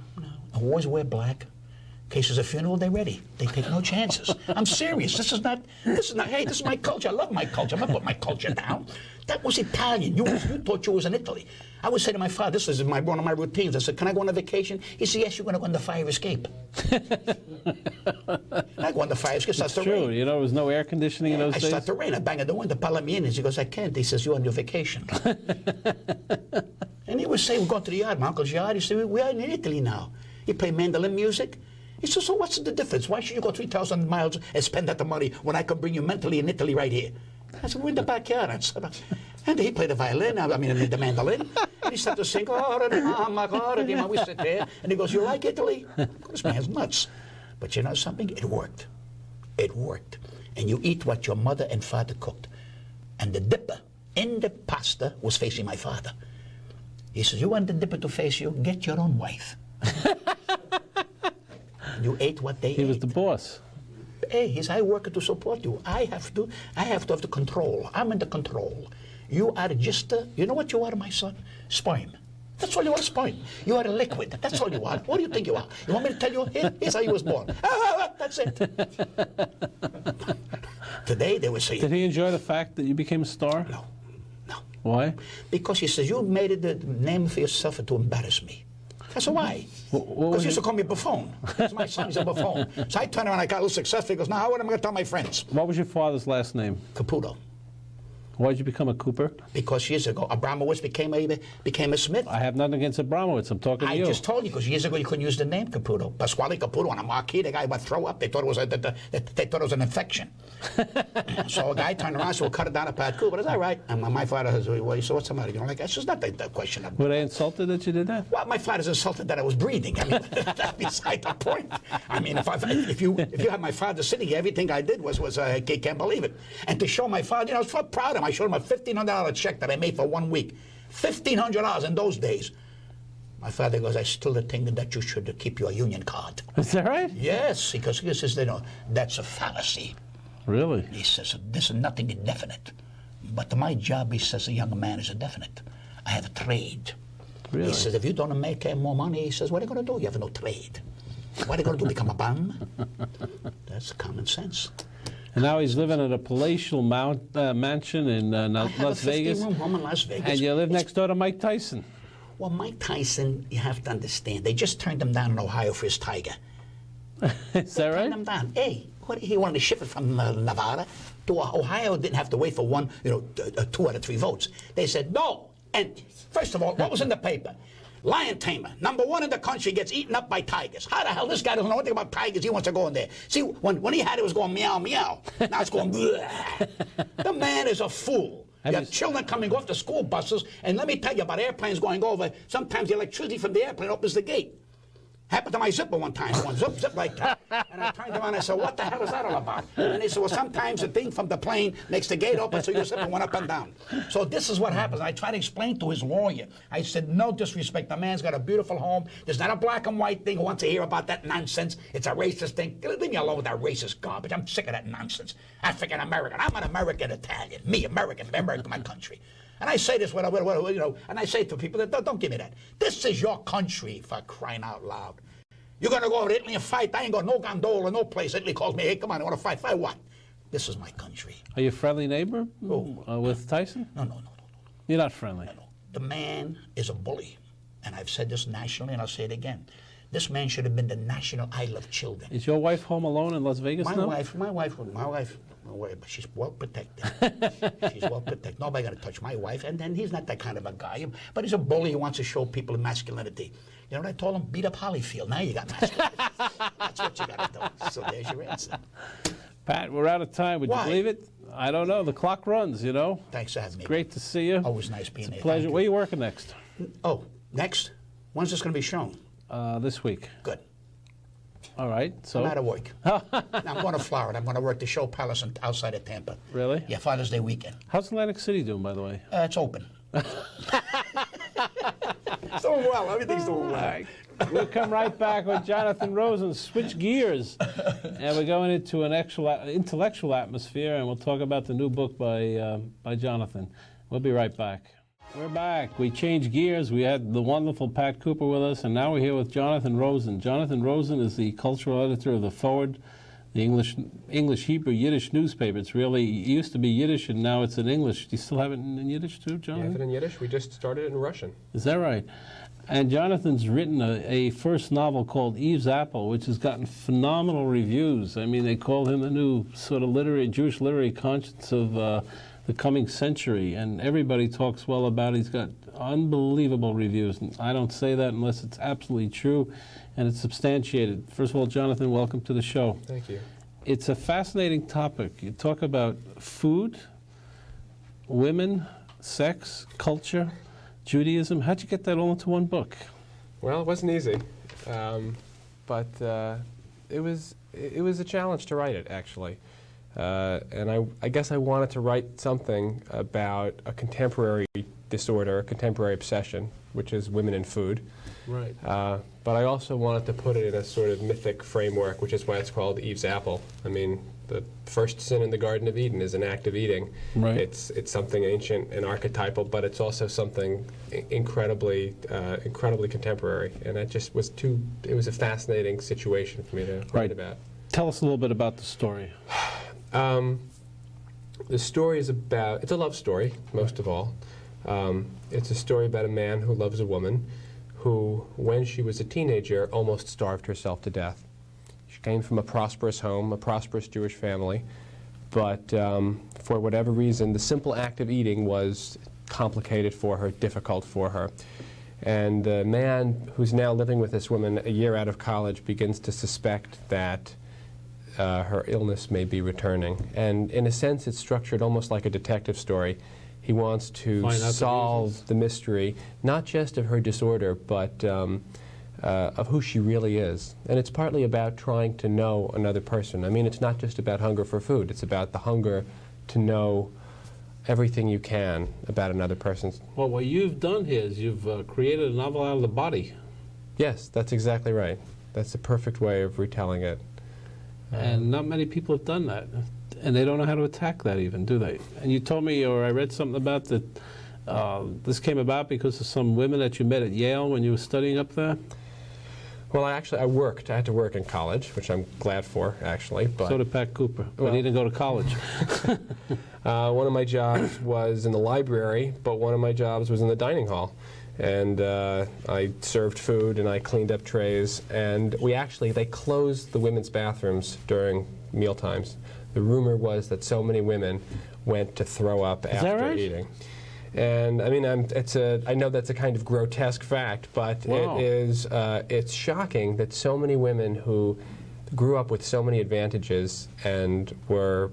[SPEAKER 3] Always wear black. In case there's a funeral, they're ready. They take no chances. I'm serious. This is not. Hey, this is my culture. I love my culture. I'm not putting my culture down. That was Italian. You thought you was in Italy. I would say to my father, this is one of my routines. I said, "Can I go on a vacation?" He said, "Yes, you're going to go on the fire escape." I go on the fire escape.
[SPEAKER 2] It's true.
[SPEAKER 3] Rain.
[SPEAKER 2] There was no air conditioning in those
[SPEAKER 3] I
[SPEAKER 2] days.
[SPEAKER 3] start to rain. I bang at the window. Palamianis. He goes, "I can't." He says, "You're on your vacation." And he would say, "We go to the yard, my uncle's yard." He said, "We are in Italy now." He played mandolin music. He said, "So what's the difference? Why should you go 3,000 miles and spend that money when I can bring you mentally in Italy right here?" I said, "We're in the backyard." And he played the violin, the mandolin. And he started to sing, we sit there. And he goes, "You like Italy?" This man's nuts. But you know something? It worked. It worked. And you eat what your mother and father cooked. And the dipper in the pasta was facing my father. He says, "You want the dipper to face you? Get your own wife." You ate what they ate.
[SPEAKER 2] He was the boss.
[SPEAKER 3] Hey, I work to support you. I have to have the control. I'm in the control. You are just you know what you are, my son? Sperm. That's all you are, sperm. You are a liquid. That's all you are. What do you think you are? You want me to tell you? Here's how you was born. That's it. Today they would say.
[SPEAKER 2] Did he enjoy the fact that you became a star?
[SPEAKER 3] No.
[SPEAKER 2] Why?
[SPEAKER 3] Because he says, "You made it the name for yourself to embarrass me." I said, "Why?" Because he used to call me a buffoon. That's my son, he's a buffoon. So I turned around, I got a little successful. He goes, "Now, what am I going to tell my friends?"
[SPEAKER 2] What was your father's last name?
[SPEAKER 3] Caputo.
[SPEAKER 2] Why did you become a Cooper?
[SPEAKER 3] Because years ago, Abramowitz became a Smith.
[SPEAKER 2] I have nothing against Abramowitz. I'm talking to you.
[SPEAKER 3] I just told you, because years ago you couldn't use the name Caputo. Pasquale Caputo on a marquee, the guy would throw up. They thought it was an infection. So a guy turned around and said, we'll cut it down to Pat Cooper. Is that right? And my father says, well, so what's the matter? You know, like, that's just not the question.
[SPEAKER 2] Were they insulted that you did that?
[SPEAKER 3] Well, my father's insulted that I was breathing. I mean, that's beside the point. I mean, if you had my father sitting here, everything I did was I can't believe it. And to show my father, you know, I was so proud of him. I showed him a $1,500 check that I made for 1 week. $1,500 in those days. My father goes, I still think that you should keep your union card.
[SPEAKER 2] Is that right?
[SPEAKER 3] Yes, because he says, you know, that's a fallacy.
[SPEAKER 2] Really?
[SPEAKER 3] He says, this is nothing indefinite. But my job, he says, a young man is indefinite. I have a trade.
[SPEAKER 2] Really?
[SPEAKER 3] He says, if you don't make more money, he says, what are you going to do? You have no trade. What are you going to do, become a bum? That's common sense.
[SPEAKER 2] And now he's living at a palatial mansion in Las Vegas.
[SPEAKER 3] I have a 50-room home in Las Vegas.
[SPEAKER 2] And you live next door to Mike Tyson.
[SPEAKER 3] Well, Mike Tyson, you have to understand, they just turned him down in Ohio for his tiger.
[SPEAKER 2] Is that right?
[SPEAKER 3] Turned him down. Hey, he wanted to ship it from Nevada to Ohio. Didn't have to wait for 2 out of 3 votes. They said no. And first of all, what was in the paper? Lion tamer, #1 in the country, gets eaten up by tigers. How the hell? This guy doesn't know anything about tigers. He wants to go in there. See, when he had it, it was going meow, meow. Now it's going bleh. The man is a fool. You have children coming off the school buses, and let me tell you about airplanes going over. Sometimes the electricity from the airplane opens the gate. Happened to my zipper one time. One zip, zip like that. And I turned around and I said, what the hell is that all about? And they said, well, sometimes the thing from the plane makes the gate open, so your zipper went up and down. So this is what happens. I tried to explain to his lawyer. I said, no disrespect. The man's got a beautiful home. There's not a black and white thing who wants to hear about that nonsense. It's a racist thing. Leave me alone with that racist garbage. I'm sick of that nonsense. African American. I'm an American Italian. Me, American, my country. And I say this, and I say to people, that don't give me that. This is your country, for crying out loud. You're going to go over to Italy and fight? I ain't got no gondola, no place. Italy calls me, hey, come on, I want to fight. Fight what? This is my country.
[SPEAKER 2] Are you a friendly neighbor with Tyson?
[SPEAKER 3] No.
[SPEAKER 2] You're not friendly?
[SPEAKER 3] No. The man is a bully. And I've said this nationally, and I'll say it again. This man should have been the national idol of children.
[SPEAKER 2] Is your wife home alone in Las Vegas now?
[SPEAKER 3] My wife, but she's well protected. She's well protected. Nobody going to touch my wife. And then he's not that kind of a guy. But he's a bully who wants to show people masculinity. You know what I told him? Beat up Holyfield. Now you got masculinity. That's what you got to do. So there's your answer.
[SPEAKER 2] Pat, we're out of time. Would you believe it? I don't know. The clock runs, you know.
[SPEAKER 3] Thanks for having me.
[SPEAKER 2] Great to see you.
[SPEAKER 3] Always nice being here.
[SPEAKER 2] Pleasure. Where are you working next?
[SPEAKER 3] Oh, next? When's this going to be shown?
[SPEAKER 2] This week.
[SPEAKER 3] Good.
[SPEAKER 2] All right. So
[SPEAKER 3] I'm out of work. I'm going to Florida. I'm going to work the Show Palace outside of Tampa.
[SPEAKER 2] Really?
[SPEAKER 3] Yeah, Father's Day weekend.
[SPEAKER 2] How's Atlantic City doing, by the way?
[SPEAKER 3] It's open. It's doing well. Everything's doing well.
[SPEAKER 2] All right. We'll come right back with Jonathan Rosen. Switch gears. And we're going into an intellectual atmosphere, and we'll talk about the new book by Jonathan. We'll be right back. We're back. We changed gears. We had the wonderful Pat Cooper with us, and now we're here with Jonathan Rosen. Jonathan Rosen is the cultural editor of The Forward, the English, Hebrew, Yiddish newspaper. It used to be Yiddish, and now it's in English. Do you still have it in Yiddish too, Jonathan?
[SPEAKER 4] We have it in Yiddish. We just started it in Russian.
[SPEAKER 2] Is that right? And Jonathan's written a first novel called Eve's Apple, which has gotten phenomenal reviews. I mean, they call him the new sort of Jewish literary conscience of the coming century, and everybody talks well about it. He's got unbelievable reviews, and I don't say that unless it's absolutely true and it's substantiated. First of all, Jonathan, welcome to the show.
[SPEAKER 4] Thank you.
[SPEAKER 2] It's a fascinating topic. You talk about food, women, sex, culture, Judaism. How'd you get that all into one book?
[SPEAKER 4] Well, it wasn't easy, but it was a challenge to write it, actually. And I guess I wanted to write something about a contemporary disorder, a contemporary obsession, which is women and food.
[SPEAKER 2] Right.
[SPEAKER 4] But I also wanted to put it in a sort of mythic framework, which is why it's called Eve's Apple. I mean, the first sin in the Garden of Eden is an act of eating.
[SPEAKER 2] Right.
[SPEAKER 4] It's something ancient and archetypal, but it's also something incredibly contemporary. And it just was it was a fascinating situation for me to write about.
[SPEAKER 2] Tell us a little bit about the story.
[SPEAKER 4] The story is it's a love story, most of all. It's a story about a man who loves a woman who, when she was a teenager, almost starved herself to death. She came from a prosperous home, a prosperous Jewish family, but for whatever reason, the simple act of eating was complicated for her, difficult for her. And the man who's now living with this woman a year out of college begins to suspect that her illness may be returning. And in a sense, it's structured almost like a detective story. He wants to solve the mystery, not just of her disorder, but of who she really is. And it's partly about trying to know another person. I mean, it's not just about hunger for food. It's about the hunger to know everything you can about another person's.
[SPEAKER 2] Well, what you've done here is you've created a novel out of the body.
[SPEAKER 4] Yes, that's exactly right. That's the perfect way of retelling it.
[SPEAKER 2] And not many people have done that. And they don't know how to attack that even, do they? And you told me, or I read something about that this came about because of some women that you met at Yale when you were studying up there?
[SPEAKER 4] Well, I worked. I had to work in college, which I'm glad for, actually. But
[SPEAKER 2] So did Pat Cooper, but he didn't go to college.
[SPEAKER 4] One of my jobs was in the library, but one of my jobs was in the dining hall. And I served food and I cleaned up trays. And they closed the women's bathrooms during meal times. The rumor was that so many women went to throw up after eating. And I mean, I know that's a kind of grotesque fact, but
[SPEAKER 2] Wow.
[SPEAKER 4] It's shocking that so many women who grew up with so many advantages and were,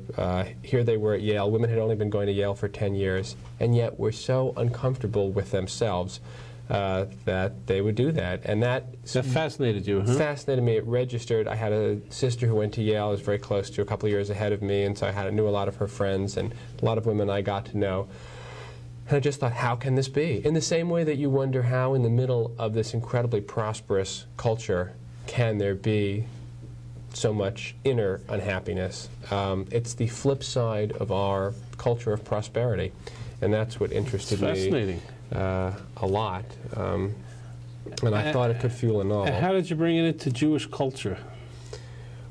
[SPEAKER 4] here they were at Yale, women had only been going to Yale for 10 years, and yet were so uncomfortable with themselves that they would do that. And that
[SPEAKER 2] fascinated you, huh?
[SPEAKER 4] Fascinated me. It registered. I had a sister who went to Yale, was very close to, a couple of years ahead of me, and so I knew a lot of her friends and a lot of women I got to know. And I just thought, how can this be? In the same way that you wonder how in the middle of this incredibly prosperous culture can there be so much inner unhappiness. It's the flip side of our culture of prosperity, and that's what interested me a lot. And I thought it could fuel a novel.
[SPEAKER 2] How did you bring it into Jewish culture?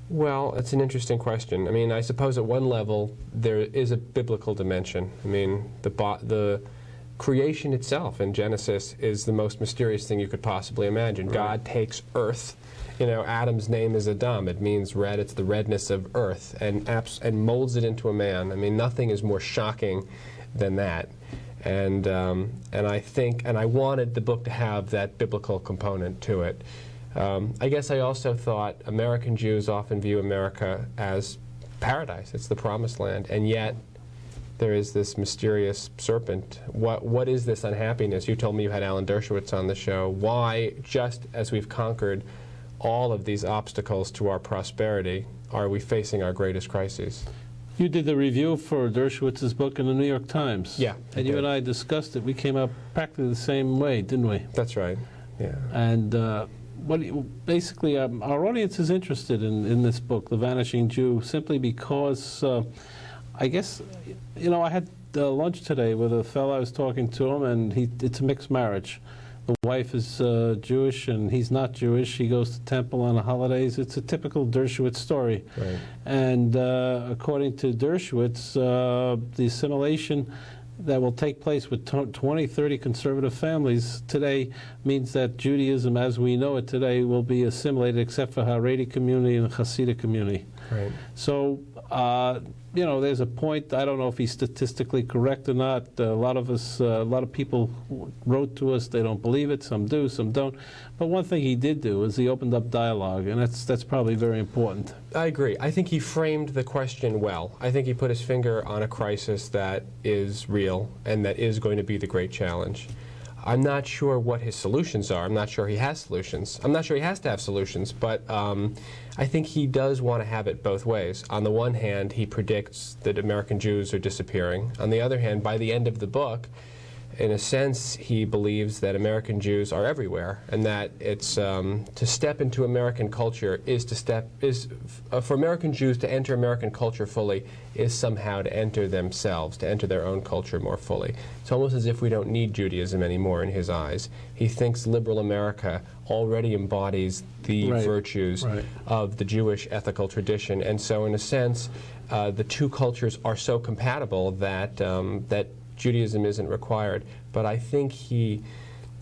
[SPEAKER 4] Well, it's an interesting question. I mean, I suppose at one level there is a biblical dimension. I mean, the creation itself in Genesis is the most mysterious thing you could possibly imagine. Right. God takes earth. You know, Adam's name is Adam. It means red. It's the redness of earth, and molds it into a man. I mean, nothing is more shocking than that. And I wanted the book to have that biblical component to it. I guess I also thought American Jews often view America as paradise. It's the promised land, and yet there is this mysterious serpent. What is this unhappiness? You told me you had Alan Dershowitz on the show. Why, just as we've conquered all of these obstacles to our prosperity, are we facing our greatest crises?
[SPEAKER 2] You did the review for Dershowitz's book in the New York Times.
[SPEAKER 4] Yeah.
[SPEAKER 2] And you and I discussed it. We came up practically the same way, didn't we?
[SPEAKER 4] That's right. Yeah.
[SPEAKER 2] And basically, our audience is interested in this book, The Vanishing Jew, simply because I guess, you know, I had lunch today with a fellow. I was talking to him, and it's a mixed marriage. The wife is Jewish, and he's not Jewish. He goes to temple on the holidays. It's a typical Dershowitz story.
[SPEAKER 4] Right.
[SPEAKER 2] And according to Dershowitz, the assimilation that will take place with 20, 30 conservative families today means that Judaism, as we know it today, will be assimilated except for Haredi community and the Hasidic community.
[SPEAKER 4] Right.
[SPEAKER 2] So, you know, there's a point, I don't know if he's statistically correct or not. A lot of people wrote to us, they don't believe it, some do, some don't. But one thing he did do is he opened up dialogue, and that's probably very important.
[SPEAKER 4] I agree. I think he framed the question well. I think he put his finger on a crisis that is real and that is going to be the great challenge. I'm not sure what his solutions are. I'm not sure he has solutions. I'm not sure he has to have solutions, but I think he does want to have it both ways. On the one hand, he predicts that American Jews are disappearing. On the other hand, by the end of the book, in a sense, he believes that American Jews are everywhere, and that it's to step into American culture for American Jews to enter American culture fully is somehow to enter themselves, to enter their own culture more fully. It's almost as if we don't need Judaism anymore in his eyes. He thinks liberal America already embodies the virtues of the Jewish ethical tradition, and so in a sense, the two cultures are so compatible that Judaism isn't required. But I think he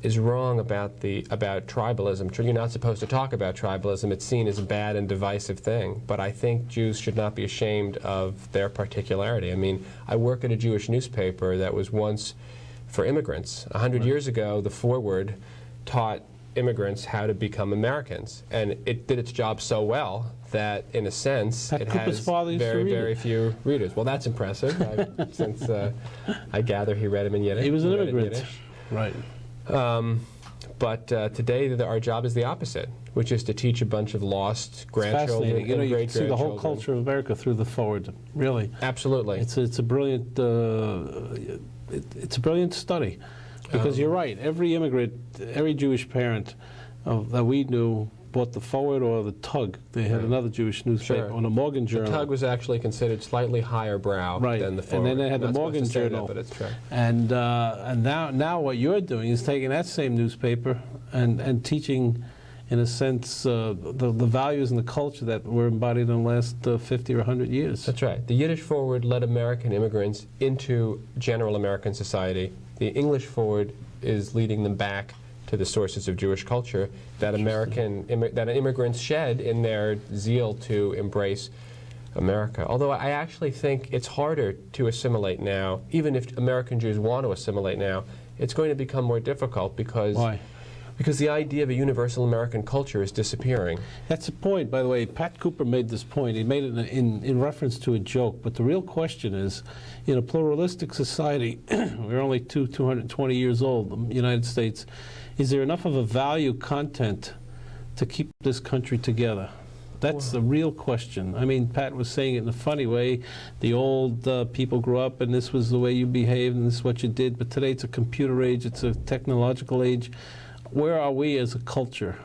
[SPEAKER 4] is wrong about tribalism. You're not supposed to talk about tribalism. It's seen as a bad and divisive thing. But I think Jews should not be ashamed of their particularity. I mean, I work at a Jewish newspaper that was once for immigrants. 100 years ago, the foreword taught immigrants how to become Americans. And it did its job so well that, in a sense,
[SPEAKER 2] Pat
[SPEAKER 4] it
[SPEAKER 2] Cooper's
[SPEAKER 4] has
[SPEAKER 2] father used to
[SPEAKER 4] very,
[SPEAKER 2] read
[SPEAKER 4] very
[SPEAKER 2] it.
[SPEAKER 4] few readers. Well, that's impressive, since I gather he read him in Yiddish.
[SPEAKER 2] He was an
[SPEAKER 4] read it in
[SPEAKER 2] immigrant.
[SPEAKER 4] Yiddish.
[SPEAKER 2] Right.
[SPEAKER 4] But today, our job is the opposite, which is to teach a bunch of lost
[SPEAKER 2] It's
[SPEAKER 4] grandchildren
[SPEAKER 2] fascinating. You know,
[SPEAKER 4] and
[SPEAKER 2] you can see the whole
[SPEAKER 4] great-grandchildren.
[SPEAKER 2] culture of America through the forward. Really,
[SPEAKER 4] Absolutely.
[SPEAKER 2] it's a brilliant it's a brilliant study, because you're right. Every immigrant, every Jewish parent that we knew bought the Forward or the Tug. They had another Jewish newspaper,
[SPEAKER 4] Sure.
[SPEAKER 2] on the Morgan
[SPEAKER 4] The
[SPEAKER 2] Journal.
[SPEAKER 4] Tug was actually considered slightly higher brow
[SPEAKER 2] Right,
[SPEAKER 4] than the
[SPEAKER 2] and
[SPEAKER 4] Forward.
[SPEAKER 2] then they had the
[SPEAKER 4] Not supposed
[SPEAKER 2] Morgan
[SPEAKER 4] to say that,
[SPEAKER 2] Journal.
[SPEAKER 4] but it's true.
[SPEAKER 2] And now what you're doing is taking that same newspaper and teaching, in a sense, the values and the culture that were embodied in the last 50 or 100 years.
[SPEAKER 4] That's right. The Yiddish Forward led American immigrants into general American society. The English Forward is leading them back to the sources of Jewish culture that that immigrants shed in their zeal to embrace America. Although I actually think it's harder to assimilate now, even if American Jews want to assimilate now, it's going to become more difficult because
[SPEAKER 2] Why?
[SPEAKER 4] Because the idea of a universal American culture is disappearing.
[SPEAKER 2] That's the point, by the way. Pat Cooper made this point. He made it in reference to a joke. But the real question is, in a pluralistic society, we're only 220 years old, the United States, is there enough of a value content to keep this country together? That's the real question. I mean, Pat was saying it in a funny way. The old people grew up, and this was the way you behaved, and this is what you did. But today it's a computer age. It's a technological age. Where are we as a culture?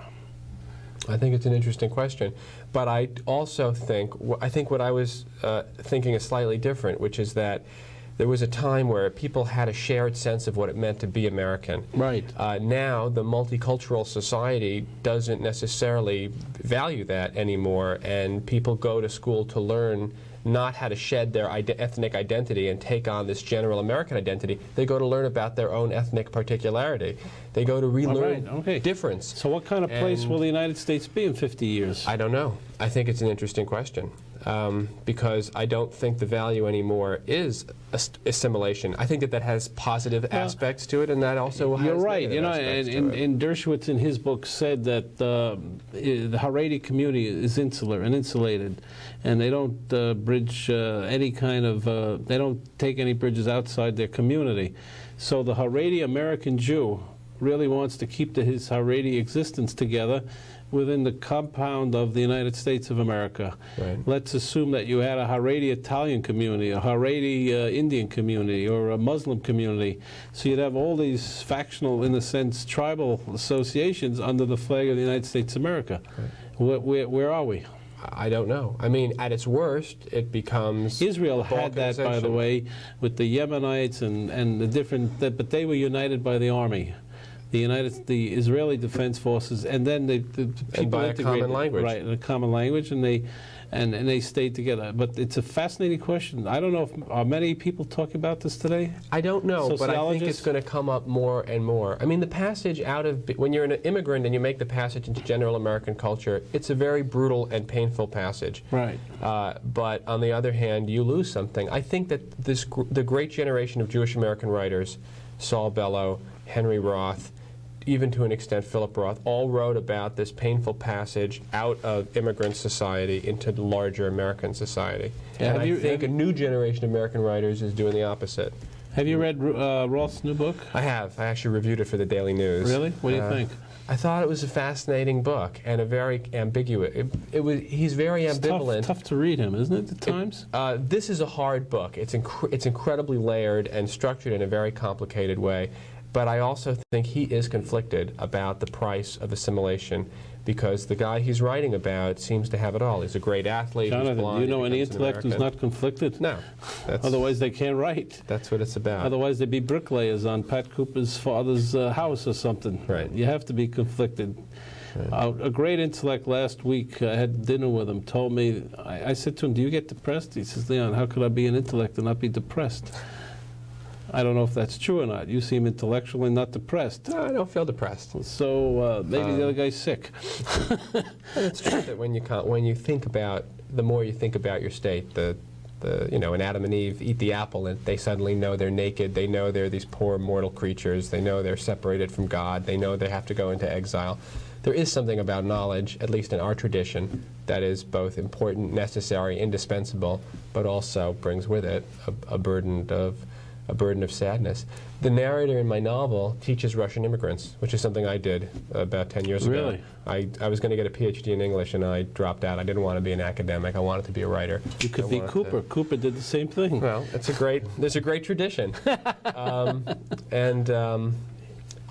[SPEAKER 4] I think it's an interesting question. But I also think what I was thinking is slightly different, which is that there was a time where people had a shared sense of what it meant to be American.
[SPEAKER 2] Right.
[SPEAKER 4] Now, the multicultural society doesn't necessarily value that anymore, and people go to school to learn not how to shed their ethnic identity and take on this general American identity. They go to learn about their own ethnic particularity. They go to relearn difference.
[SPEAKER 2] So what kind of place will the United States be in 50 years?
[SPEAKER 4] I don't know. I think it's an interesting question. Because I don't think the value anymore is assimilation. I think that has positive aspects to it, and that also has
[SPEAKER 2] You're right.
[SPEAKER 4] negative aspects to it.
[SPEAKER 2] And Dershowitz in his book said that the Haredi community is insular and insulated, and they don't bridge any kind of, they don't take any bridges outside their community. So the Haredi American Jew really wants to keep his Haredi existence together within the compound of the United States of America.
[SPEAKER 4] Right.
[SPEAKER 2] Let's assume that you had a Haredi Italian community, a Haredi Indian community, or a Muslim community. So you'd have all these factional, in a sense, tribal associations under the flag of the United States of America. Right. Where are we?
[SPEAKER 4] I don't know. I mean, at its worst, it becomes
[SPEAKER 2] Israel had that, by the way, with the Yemenites and the different, but they were united by the army. The Israeli Defense Forces, and then the people
[SPEAKER 4] by a common language,
[SPEAKER 2] right? A common language, and they stayed together. But it's a fascinating question. I don't know if are many people talking about this today.
[SPEAKER 4] I don't know, but I think it's going to come up more and more. I mean, the passage out of when you're an immigrant and you make the passage into general American culture, it's a very brutal and painful passage.
[SPEAKER 2] Right.
[SPEAKER 4] But on the other hand, you lose something. I think that the great generation of Jewish American writers, Saul Bellow, Henry Roth, even to an extent Philip Roth, all wrote about this painful passage out of immigrant society into the larger American society. And I think a new generation of American writers is doing the opposite.
[SPEAKER 2] Have you read Roth's new book?
[SPEAKER 4] I have. I actually reviewed it for the Daily News.
[SPEAKER 2] Really? What do you think?
[SPEAKER 4] I thought it was a fascinating book and a very ambiguous. He's very ambivalent.
[SPEAKER 2] Tough to read him, isn't it, at times?
[SPEAKER 4] This is a hard book. It's incredibly layered and structured in a very complicated way. But I also think he is conflicted about the price of assimilation, because the guy he's writing about seems to have it all. He's a great athlete.
[SPEAKER 2] Jonathan,
[SPEAKER 4] he's blind,
[SPEAKER 2] do you know any
[SPEAKER 4] becomes an
[SPEAKER 2] intellect who's
[SPEAKER 4] American.
[SPEAKER 2] not conflicted?
[SPEAKER 4] No.
[SPEAKER 2] Otherwise they can't write.
[SPEAKER 4] That's what it's about.
[SPEAKER 2] Otherwise they'd be bricklayers on Pat Cooper's father's house or something.
[SPEAKER 4] Right.
[SPEAKER 2] You have to be conflicted. Right. A great intellect last week, I had dinner with him, told me, I said to him, do you get depressed? He says, Leon, how could I be an intellect and not be depressed? I don't know if that's true or not. You seem intellectually not depressed.
[SPEAKER 4] No, I don't feel depressed.
[SPEAKER 2] So maybe the other guy's sick.
[SPEAKER 4] It's true that when you think about, the more you think about your state, when Adam and Eve eat the apple and they suddenly know they're naked, they know they're these poor mortal creatures, they know they're separated from God, they know they have to go into exile. There is something about knowledge, at least in our tradition, that is both important, necessary, indispensable, but also brings with it a burden of sadness. The narrator in my novel teaches Russian immigrants, which is something I did about 10 years ago.
[SPEAKER 2] Really?
[SPEAKER 4] I was going to get a PhD in English, and I dropped out. I didn't want to be an academic. I wanted to be a writer.
[SPEAKER 2] You could be Cooper. Cooper did the same thing.
[SPEAKER 4] Well, there's a great tradition.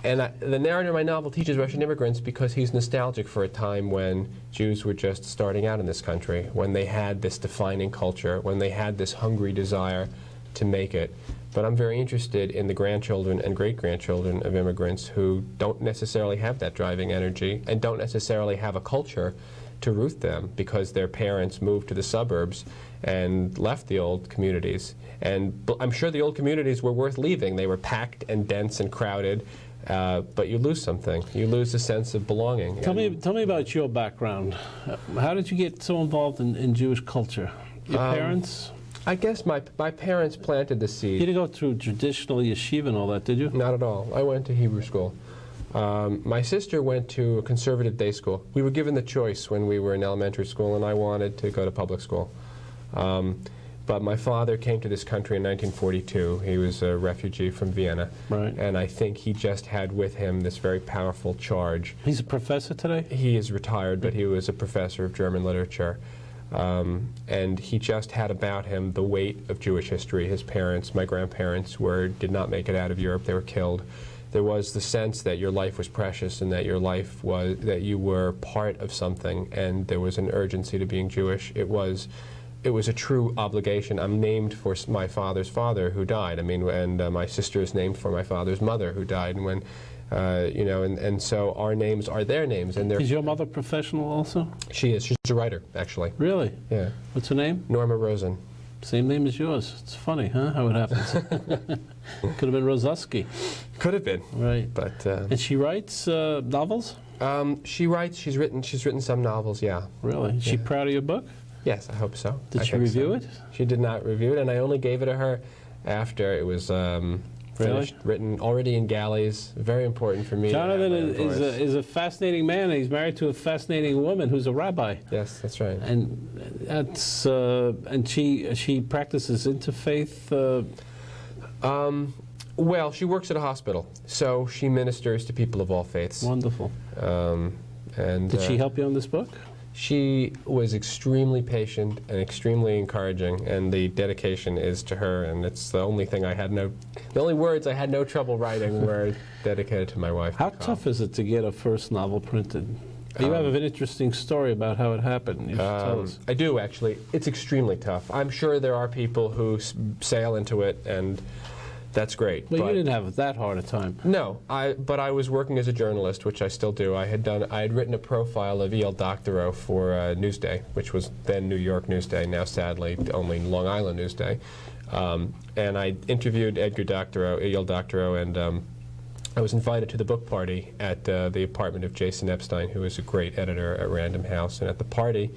[SPEAKER 4] The narrator in my novel teaches Russian immigrants because he's nostalgic for a time when Jews were just starting out in this country, when they had this defining culture, when they had this hungry desire to make it. But I'm very interested in the grandchildren and great-grandchildren of immigrants who don't necessarily have that driving energy and don't necessarily have a culture to root them because their parents moved to the suburbs and left the old communities. And I'm sure the old communities were worth leaving. They were packed and dense and crowded. But you lose something. You lose a sense of belonging.
[SPEAKER 2] Tell me about your background. How did you get so involved in Jewish culture? Your parents?
[SPEAKER 4] I guess my parents planted the seed.
[SPEAKER 2] You didn't go through traditional yeshiva and all that, did you?
[SPEAKER 4] Not at all. I went to Hebrew school. My sister went to a conservative day school. We were given the choice when we were in elementary school, and I wanted to go to public school. But my father came to this country in 1942. He was a refugee from Vienna.
[SPEAKER 2] Right.
[SPEAKER 4] And I think he just had with him this very powerful charge.
[SPEAKER 2] He's a professor today?
[SPEAKER 4] He is retired, but he was a professor of German literature. And he just had about him the weight of Jewish history. His parents, my grandparents, did not make it out of Europe. They were killed. There was the sense that your life was precious and that that you were part of something, and there was an urgency to being Jewish. It was a true obligation. I'm named for my father's father who died. And my sister is named for my father's mother who died. And when, and so our names are their names. And
[SPEAKER 2] is your mother professional also?
[SPEAKER 4] She is. She's a writer, actually.
[SPEAKER 2] Really?
[SPEAKER 4] Yeah.
[SPEAKER 2] What's her name?
[SPEAKER 4] Norma Rosen.
[SPEAKER 2] Same name as yours. It's funny, huh? How it happens. Could have been Rosuski.
[SPEAKER 4] Could have been.
[SPEAKER 2] Right.
[SPEAKER 4] But
[SPEAKER 2] and she writes novels?
[SPEAKER 4] She writes. She's written some novels. Yeah.
[SPEAKER 2] Really? Is she proud of your book?
[SPEAKER 4] Yes, I hope so.
[SPEAKER 2] Did she review it?
[SPEAKER 4] She did not review it, and I only gave it to her after it was finished, written, already in galleys. Very important for me.
[SPEAKER 2] Jonathan is a fascinating man, and he's married to a fascinating woman who's a rabbi.
[SPEAKER 4] Yes, that's right.
[SPEAKER 2] And that's and she practices interfaith.
[SPEAKER 4] Well, she works at a hospital, so she ministers to people of all faiths.
[SPEAKER 2] Wonderful.
[SPEAKER 4] And
[SPEAKER 2] did she help you on this book?
[SPEAKER 4] She was extremely patient and extremely encouraging, and the dedication is to her. And it's the only thing the only words I had no trouble writing were dedicated to my wife.
[SPEAKER 2] How tough is it to get a first novel printed? You have an interesting story about how it happened. You should tell us.
[SPEAKER 4] I do, actually. It's extremely tough. I'm sure there are people who sail into it, and that's great.
[SPEAKER 2] Well, you didn't have that hard a time.
[SPEAKER 4] No, but I was working as a journalist, which I still do. I had written a profile of E.L. Doctorow for Newsday, which was then New York Newsday, now sadly only Long Island Newsday. And I interviewed E.L. Doctorow, and I was invited to the book party at the apartment of Jason Epstein, who is a great editor at Random House. And at the party,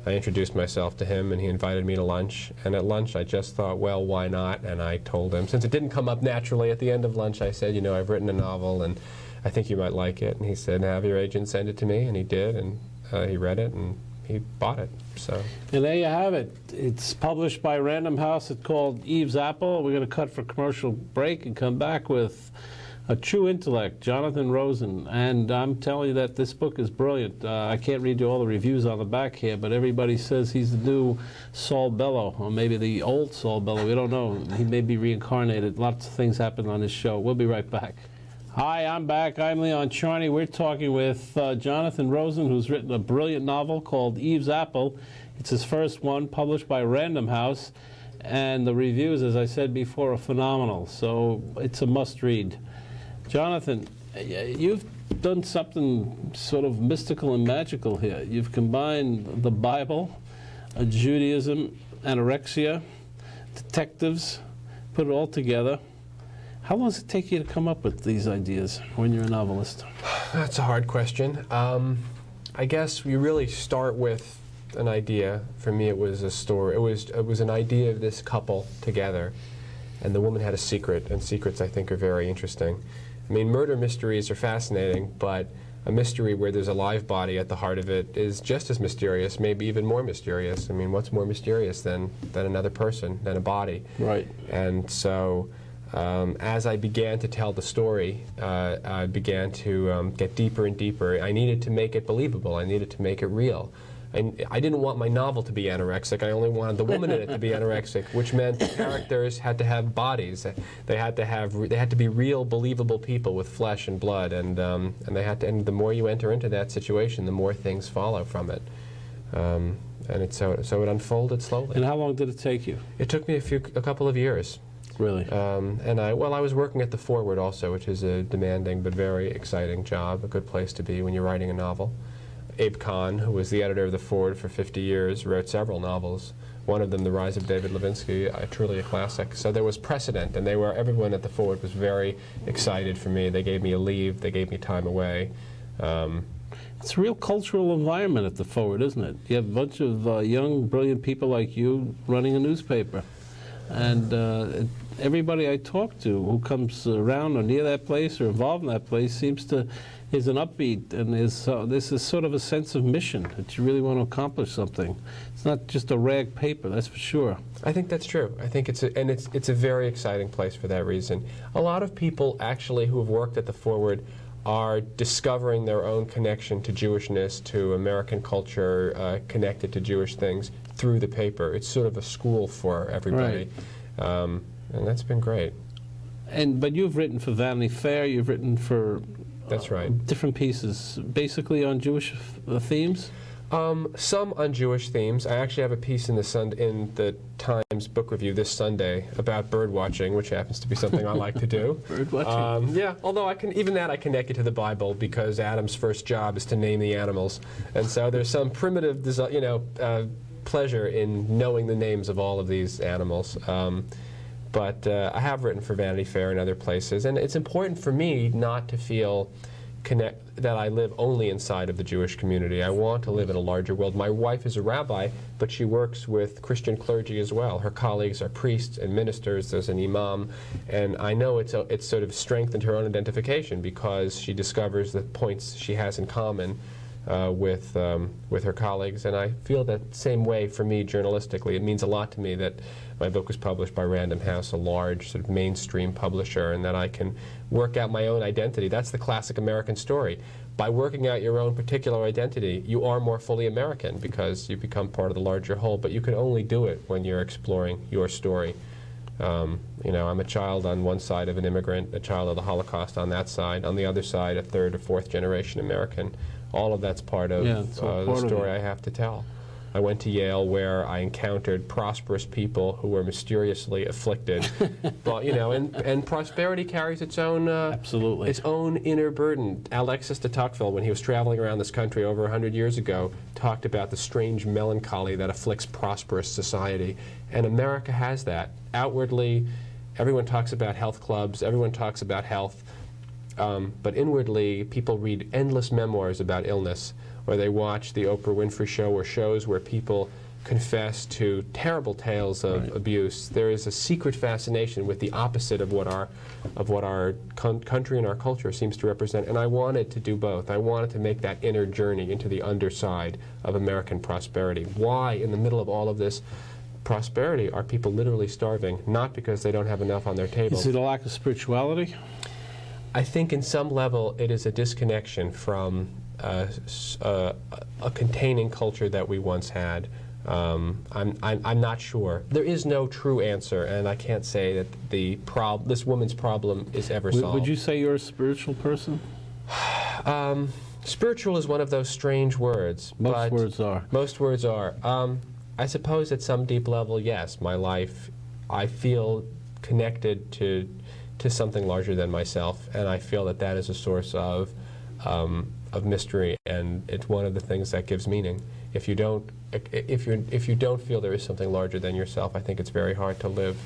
[SPEAKER 4] I introduced myself to him, and he invited me to lunch. And at lunch, I just thought, well, why not? And I told him, since it didn't come up naturally at the end of lunch, I said, I've written a novel, and I think you might like it. And he said, have your agent send it to me. And he did, and he read it, and he bought it. So. And
[SPEAKER 2] there you have it. It's published by Random House. It's called Eve's Apple. We're going to cut for commercial break and come back with a true intellect, Jonathan Rosen. And I'm telling you that this book is brilliant. I can't read you all the reviews on the back here, but everybody says he's the new Saul Bellow, or maybe the old Saul Bellow. We don't know. He may be reincarnated. Lots of things happen on this show. We'll be right back. Hi, I'm back. I'm Leon Charney. We're talking with Jonathan Rosen, who's written a brilliant novel called Eve's Apple. It's his first one, published by Random House. And the reviews, as I said before, are phenomenal. So it's a must-read. Jonathan, you've done something sort of mystical and magical here. You've combined the Bible, Judaism, anorexia, detectives, put it all together, How long does it take you to come up with these ideas when you're a novelist?
[SPEAKER 4] That's a hard question. I guess we really start with an idea. For me, it was a story. It was an idea of this couple together, and the woman had a secret, and secrets, I think, are very interesting. I mean, murder mysteries are fascinating, but a mystery where there's a live body at the heart of it is just as mysterious, maybe even more mysterious. I mean, what's more mysterious than another person, than a body?
[SPEAKER 2] Right.
[SPEAKER 4] And so as I began to tell the story, I began to get deeper and deeper. I needed to make it believable. I needed to make it real. I didn't want my novel to be anorexic. I only wanted the woman in it to be anorexic, which meant the characters had to have bodies. They had to be real, believable people with flesh and blood, and the more you enter into that situation, the more things follow from it. So it unfolded slowly.
[SPEAKER 2] And how long did it take you?
[SPEAKER 4] It took me a couple of years.
[SPEAKER 2] Really?
[SPEAKER 4] And I was working at the Forward also, which is a demanding but very exciting job, a good place to be when you're writing a novel. Abe Kahn, who was the editor of the Forward for 50 years, wrote several novels. One of them, The Rise of David Levinsky, truly a classic. So there was precedent, and everyone at the Forward was very excited for me. They gave me a leave, they gave me time away.
[SPEAKER 2] It's a real cultural environment at the Forward, isn't it? You have a bunch of young, brilliant people like you running a newspaper. And everybody I talk to who comes around or near that place or involved in that place is an upbeat, and this is sort of a sense of mission that you really want to accomplish something. It's not just a rag paper, that's for sure.
[SPEAKER 4] I think that's true. I think it's a very exciting place for that reason. A lot of people actually who have worked at the Forward are discovering their own connection to Jewishness, to American culture, connected to Jewish things through the paper. It's sort of a school for everybody,
[SPEAKER 2] right.
[SPEAKER 4] And that's been great.
[SPEAKER 2] But you've written for Vanity Fair. You've written for
[SPEAKER 4] that's right.
[SPEAKER 2] Different pieces, basically on Jewish themes.
[SPEAKER 4] Some on Jewish themes. I actually have a piece in the Times Book Review this Sunday about bird watching, which happens to be something I like to do.
[SPEAKER 2] Bird watching.
[SPEAKER 4] Yeah, although I connect it to the Bible because Adam's first job is to name the animals, and so there's some primitive, pleasure in knowing the names of all of these animals. But I have written for Vanity Fair and other places, and it's important for me not to feel that I live only inside of the Jewish community. I want to live in a larger world. My wife is a rabbi, but she works with Christian clergy as well. Her colleagues are priests and ministers. There's an imam, and I know it's sort of strengthened her own identification because she discovers the points she has in common with her colleagues, and I feel that same way for me journalistically. It means a lot to me that my book was published by Random House, a large sort of mainstream publisher, and that I can work out my own identity. That's the classic American story. By working out your own particular identity, you are more fully American because you become part of the larger whole, but you can only do it when you're exploring your story. I'm a child on one side of an immigrant, a child of the Holocaust on that side, on the other side a third or fourth generation American. All of that's part of the story I have to tell. I went to Yale where I encountered prosperous people who were mysteriously afflicted. But, and prosperity carries its own
[SPEAKER 2] absolutely
[SPEAKER 4] its own inner burden. Alexis de Tocqueville, when he was traveling around this country over 100 years ago, talked about the strange melancholy that afflicts prosperous society. And America has that. Outwardly, everyone talks about health clubs, everyone talks about health. But inwardly, people read endless memoirs about illness, or they watch the Oprah Winfrey Show or shows where people confess to terrible tales of abuse. There is a secret fascination with the opposite of what our country and our culture seems to represent, and I wanted to do both. I wanted to make that inner journey into the underside of American prosperity. Why, in the middle of all of this prosperity, are people literally starving? Not because they don't have enough on their table.
[SPEAKER 2] Is it a lack of spirituality?
[SPEAKER 4] I think in some level it is a disconnection from a containing culture that we once had. I'm not sure. There is no true answer, and I can't say that this woman's problem is ever solved.
[SPEAKER 2] Would you say you're a spiritual person?
[SPEAKER 4] Spiritual is one of those strange words.
[SPEAKER 2] Most words are.
[SPEAKER 4] Most words are. I suppose at some deep level, yes. My life, I feel connected to something larger than myself, and I feel that is a source of mystery, and it's one of the things that gives meaning. If you don't feel there is something larger than yourself, I think it's very hard to live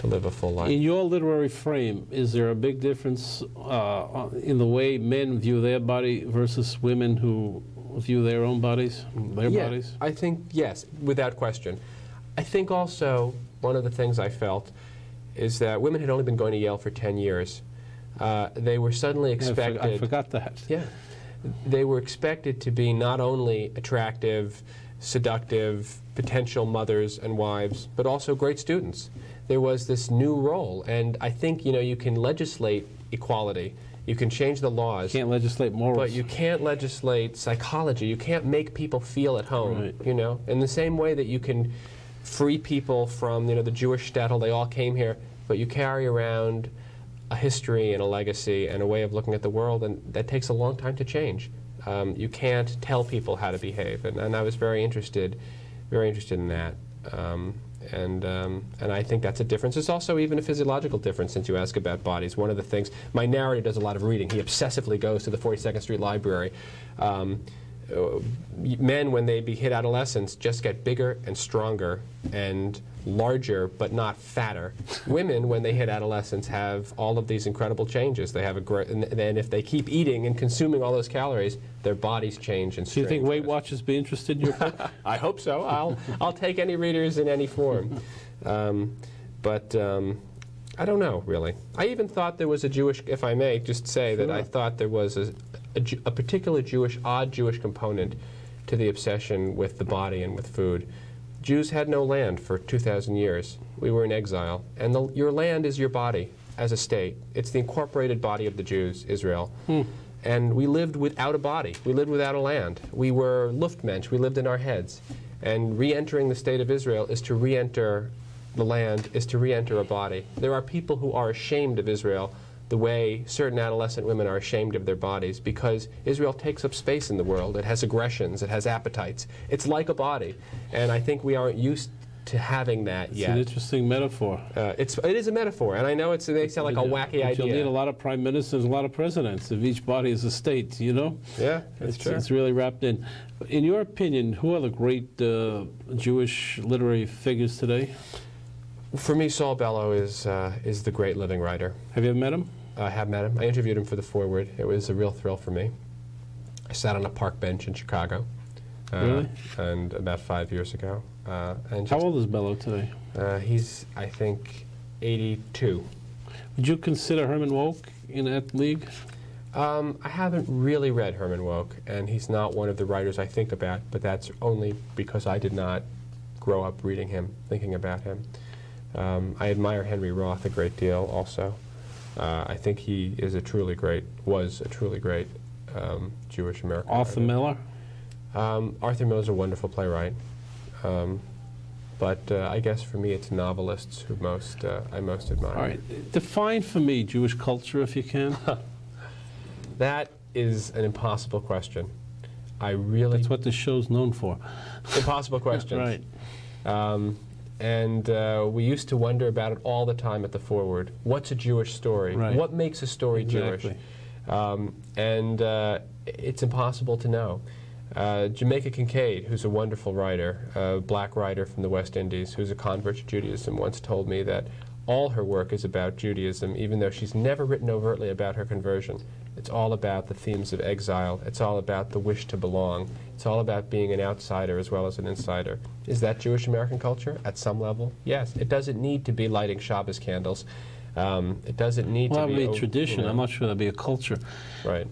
[SPEAKER 4] to live a full life.
[SPEAKER 2] In your literary frame, is there a big difference in the way men view their body versus women who view their own bodies, bodies?
[SPEAKER 4] I think, yes, without question. I think also one of the things I felt is that women had only been going to Yale for 10 years. They were suddenly expected...
[SPEAKER 2] I forgot that.
[SPEAKER 4] Yeah. They were expected to be not only attractive, seductive, potential mothers and wives, but also great students. There was this new role, and I think, you can legislate equality. You can change the laws.
[SPEAKER 2] You can't legislate morals.
[SPEAKER 4] But you can't legislate psychology. You can't make people feel at home,
[SPEAKER 2] right.
[SPEAKER 4] In the same way that you can free people from, the Jewish shtetl, they all came here, but you carry around a history and a legacy and a way of looking at the world, and that takes a long time to change. You can't tell people how to behave, and I was very interested in that. And I think that's a difference. It's also even a physiological difference, since you ask about bodies. One of the things, my narrator does a lot of reading. He obsessively goes to the 42nd Street Library. Men, when they hit adolescence, just get bigger and stronger and larger, but not fatter. Women, when they hit adolescence, have all of these incredible changes. They have and if they keep eating and consuming all those calories, their bodies change and
[SPEAKER 2] Do you think Weight Watchers be interested in your book?
[SPEAKER 4] I hope so. I'll take any readers in any form. But I don't know, really. I even thought there was a Jewish, if I may just say that I thought there was a particular odd Jewish component to the obsession with the body and with food. Jews had no land for 2,000 years. We were in exile. And your land is your body as a state. It's the incorporated body of the Jews, Israel. And we lived without a body. We lived without a land. We were Luftmensch. We lived in our heads. And re-entering the state of Israel is to re-enter the land, is to re-enter a body. There are people who are ashamed of Israel the way certain adolescent women are ashamed of their bodies, because Israel takes up space in the world. It has aggressions. It has appetites. It's like a body. And I think we aren't used to having that yet.
[SPEAKER 2] It's an interesting metaphor.
[SPEAKER 4] It is a metaphor, and I know they sound like a wacky idea.
[SPEAKER 2] You'll need a lot of prime ministers, a lot of presidents if each body is a state,
[SPEAKER 4] Yeah, that's true.
[SPEAKER 2] It's really wrapped in. In your opinion, who are the great Jewish literary figures today?
[SPEAKER 4] For me, Saul Bellow is the great living writer.
[SPEAKER 2] Have you ever met him?
[SPEAKER 4] I have met him. I interviewed him for the Forward. It was a real thrill for me. I sat on a park bench in Chicago.
[SPEAKER 2] Really?
[SPEAKER 4] And about 5 years ago.
[SPEAKER 2] How old is Bellow today?
[SPEAKER 4] He's, I think, 82.
[SPEAKER 2] Would you consider Herman Wouk in that league?
[SPEAKER 4] I haven't really read Herman Wouk, and he's not one of the writers I think about, but that's only because I did not grow up reading him, thinking about him. I admire Henry Roth a great deal also. I think he was a truly great Jewish American
[SPEAKER 2] Arthur
[SPEAKER 4] writer.
[SPEAKER 2] Miller?
[SPEAKER 4] Arthur Miller's a wonderful playwright. But I guess for me it's novelists who I most admire.
[SPEAKER 2] All right. Define for me Jewish culture, if you can.
[SPEAKER 4] That is an impossible question.
[SPEAKER 2] That's what this show's known for.
[SPEAKER 4] Impossible questions.
[SPEAKER 2] Right.
[SPEAKER 4] And we used to wonder about it all the time at the Forward. What's a Jewish story?
[SPEAKER 2] Right.
[SPEAKER 4] What makes a story Jewish? And it's impossible to know. Jamaica Kincaid, who's a wonderful writer, a black writer from the West Indies, who's a convert to Judaism, once told me that all her work is about Judaism, even though she's never written overtly about her conversion. It's all about the themes of exile. It's all about the wish to belong. It's all about being an outsider as well as an insider. Is that Jewish American culture at some level? Yes. It doesn't need to be lighting Shabbos candles. It doesn't need to be...
[SPEAKER 2] Well, that would be a tradition. I'm not sure that would be a culture.
[SPEAKER 4] Right.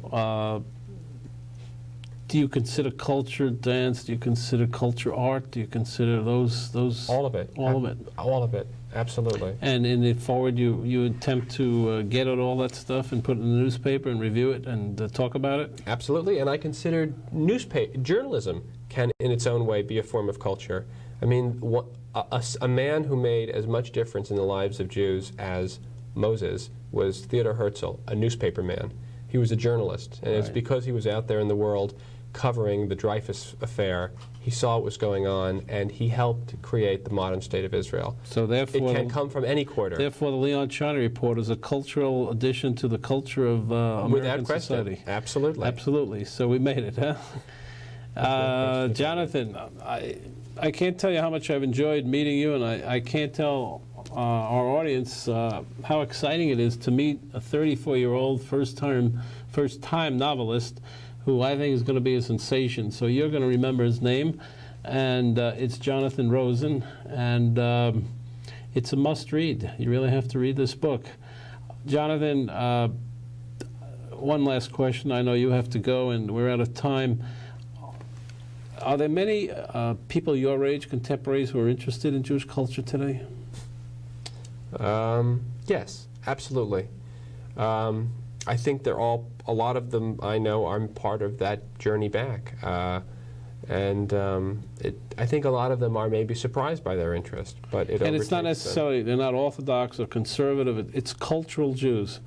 [SPEAKER 2] Do you consider culture dance? Do you consider culture art? Do you consider those?
[SPEAKER 4] All of it.
[SPEAKER 2] All of it.
[SPEAKER 4] All of it. Absolutely.
[SPEAKER 2] And in the Forward, you attempt to get at all that stuff and put it in the newspaper and review it and talk about it?
[SPEAKER 4] Absolutely. And I consider journalism can, in its own way, be a form of culture. I mean, a man who made as much difference in the lives of Jews as Moses was Theodor Herzl, a newspaper man. He was a journalist, and it's because he was out there in the world covering the Dreyfus affair. He saw what was going on, and he helped create the modern state of Israel.
[SPEAKER 2] So therefore,
[SPEAKER 4] it can come from any quarter.
[SPEAKER 2] Therefore, the Leon Charney Report is a cultural addition to the culture of American
[SPEAKER 4] Without question.
[SPEAKER 2] society.
[SPEAKER 4] Absolutely.
[SPEAKER 2] Absolutely. So we made it, huh? Jonathan, I can't tell you how much I've enjoyed meeting you, and I can't tell our audience how exciting it is to meet a 34-year-old first-time novelist who I think is going to be a sensation. So you're going to remember his name, and it's Jonathan Rosen, and it's a must-read. You really have to read this book. Jonathan, one last question. I know you have to go, and we're out of time. Are there many people your age, contemporaries, who are interested in Jewish culture today?
[SPEAKER 4] Yes, absolutely. I think they're all, a lot of them I know are part of that journey back. I think a lot of them are maybe surprised by their interest, but
[SPEAKER 2] and it's not necessarily, they're not Orthodox or conservative, it's cultural Jews.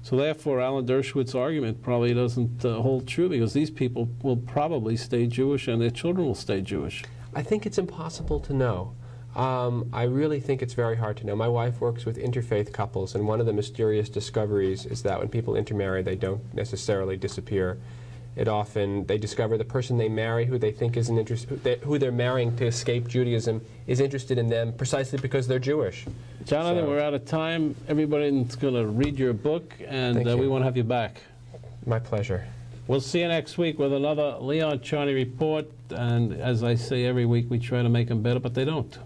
[SPEAKER 2] So therefore, Alan Dershowitz's argument probably doesn't hold true, because these people will probably stay Jewish and their children will stay Jewish.
[SPEAKER 4] I think it's impossible to know. I really think it's very hard to know. My wife works with interfaith couples, and one of the mysterious discoveries is that when people intermarry, they don't necessarily disappear. It often, they discover the person they marry, who they think is an interest, who they're marrying to escape Judaism, is interested in them precisely because they're Jewish.
[SPEAKER 2] Jonathan,
[SPEAKER 4] So,
[SPEAKER 2] we're out of time. Everybody's going to read your book, and we want to have you back.
[SPEAKER 4] My pleasure.
[SPEAKER 2] We'll see you next week with another Leon Charney report, and as I say every week, we try to make them better, but they don't.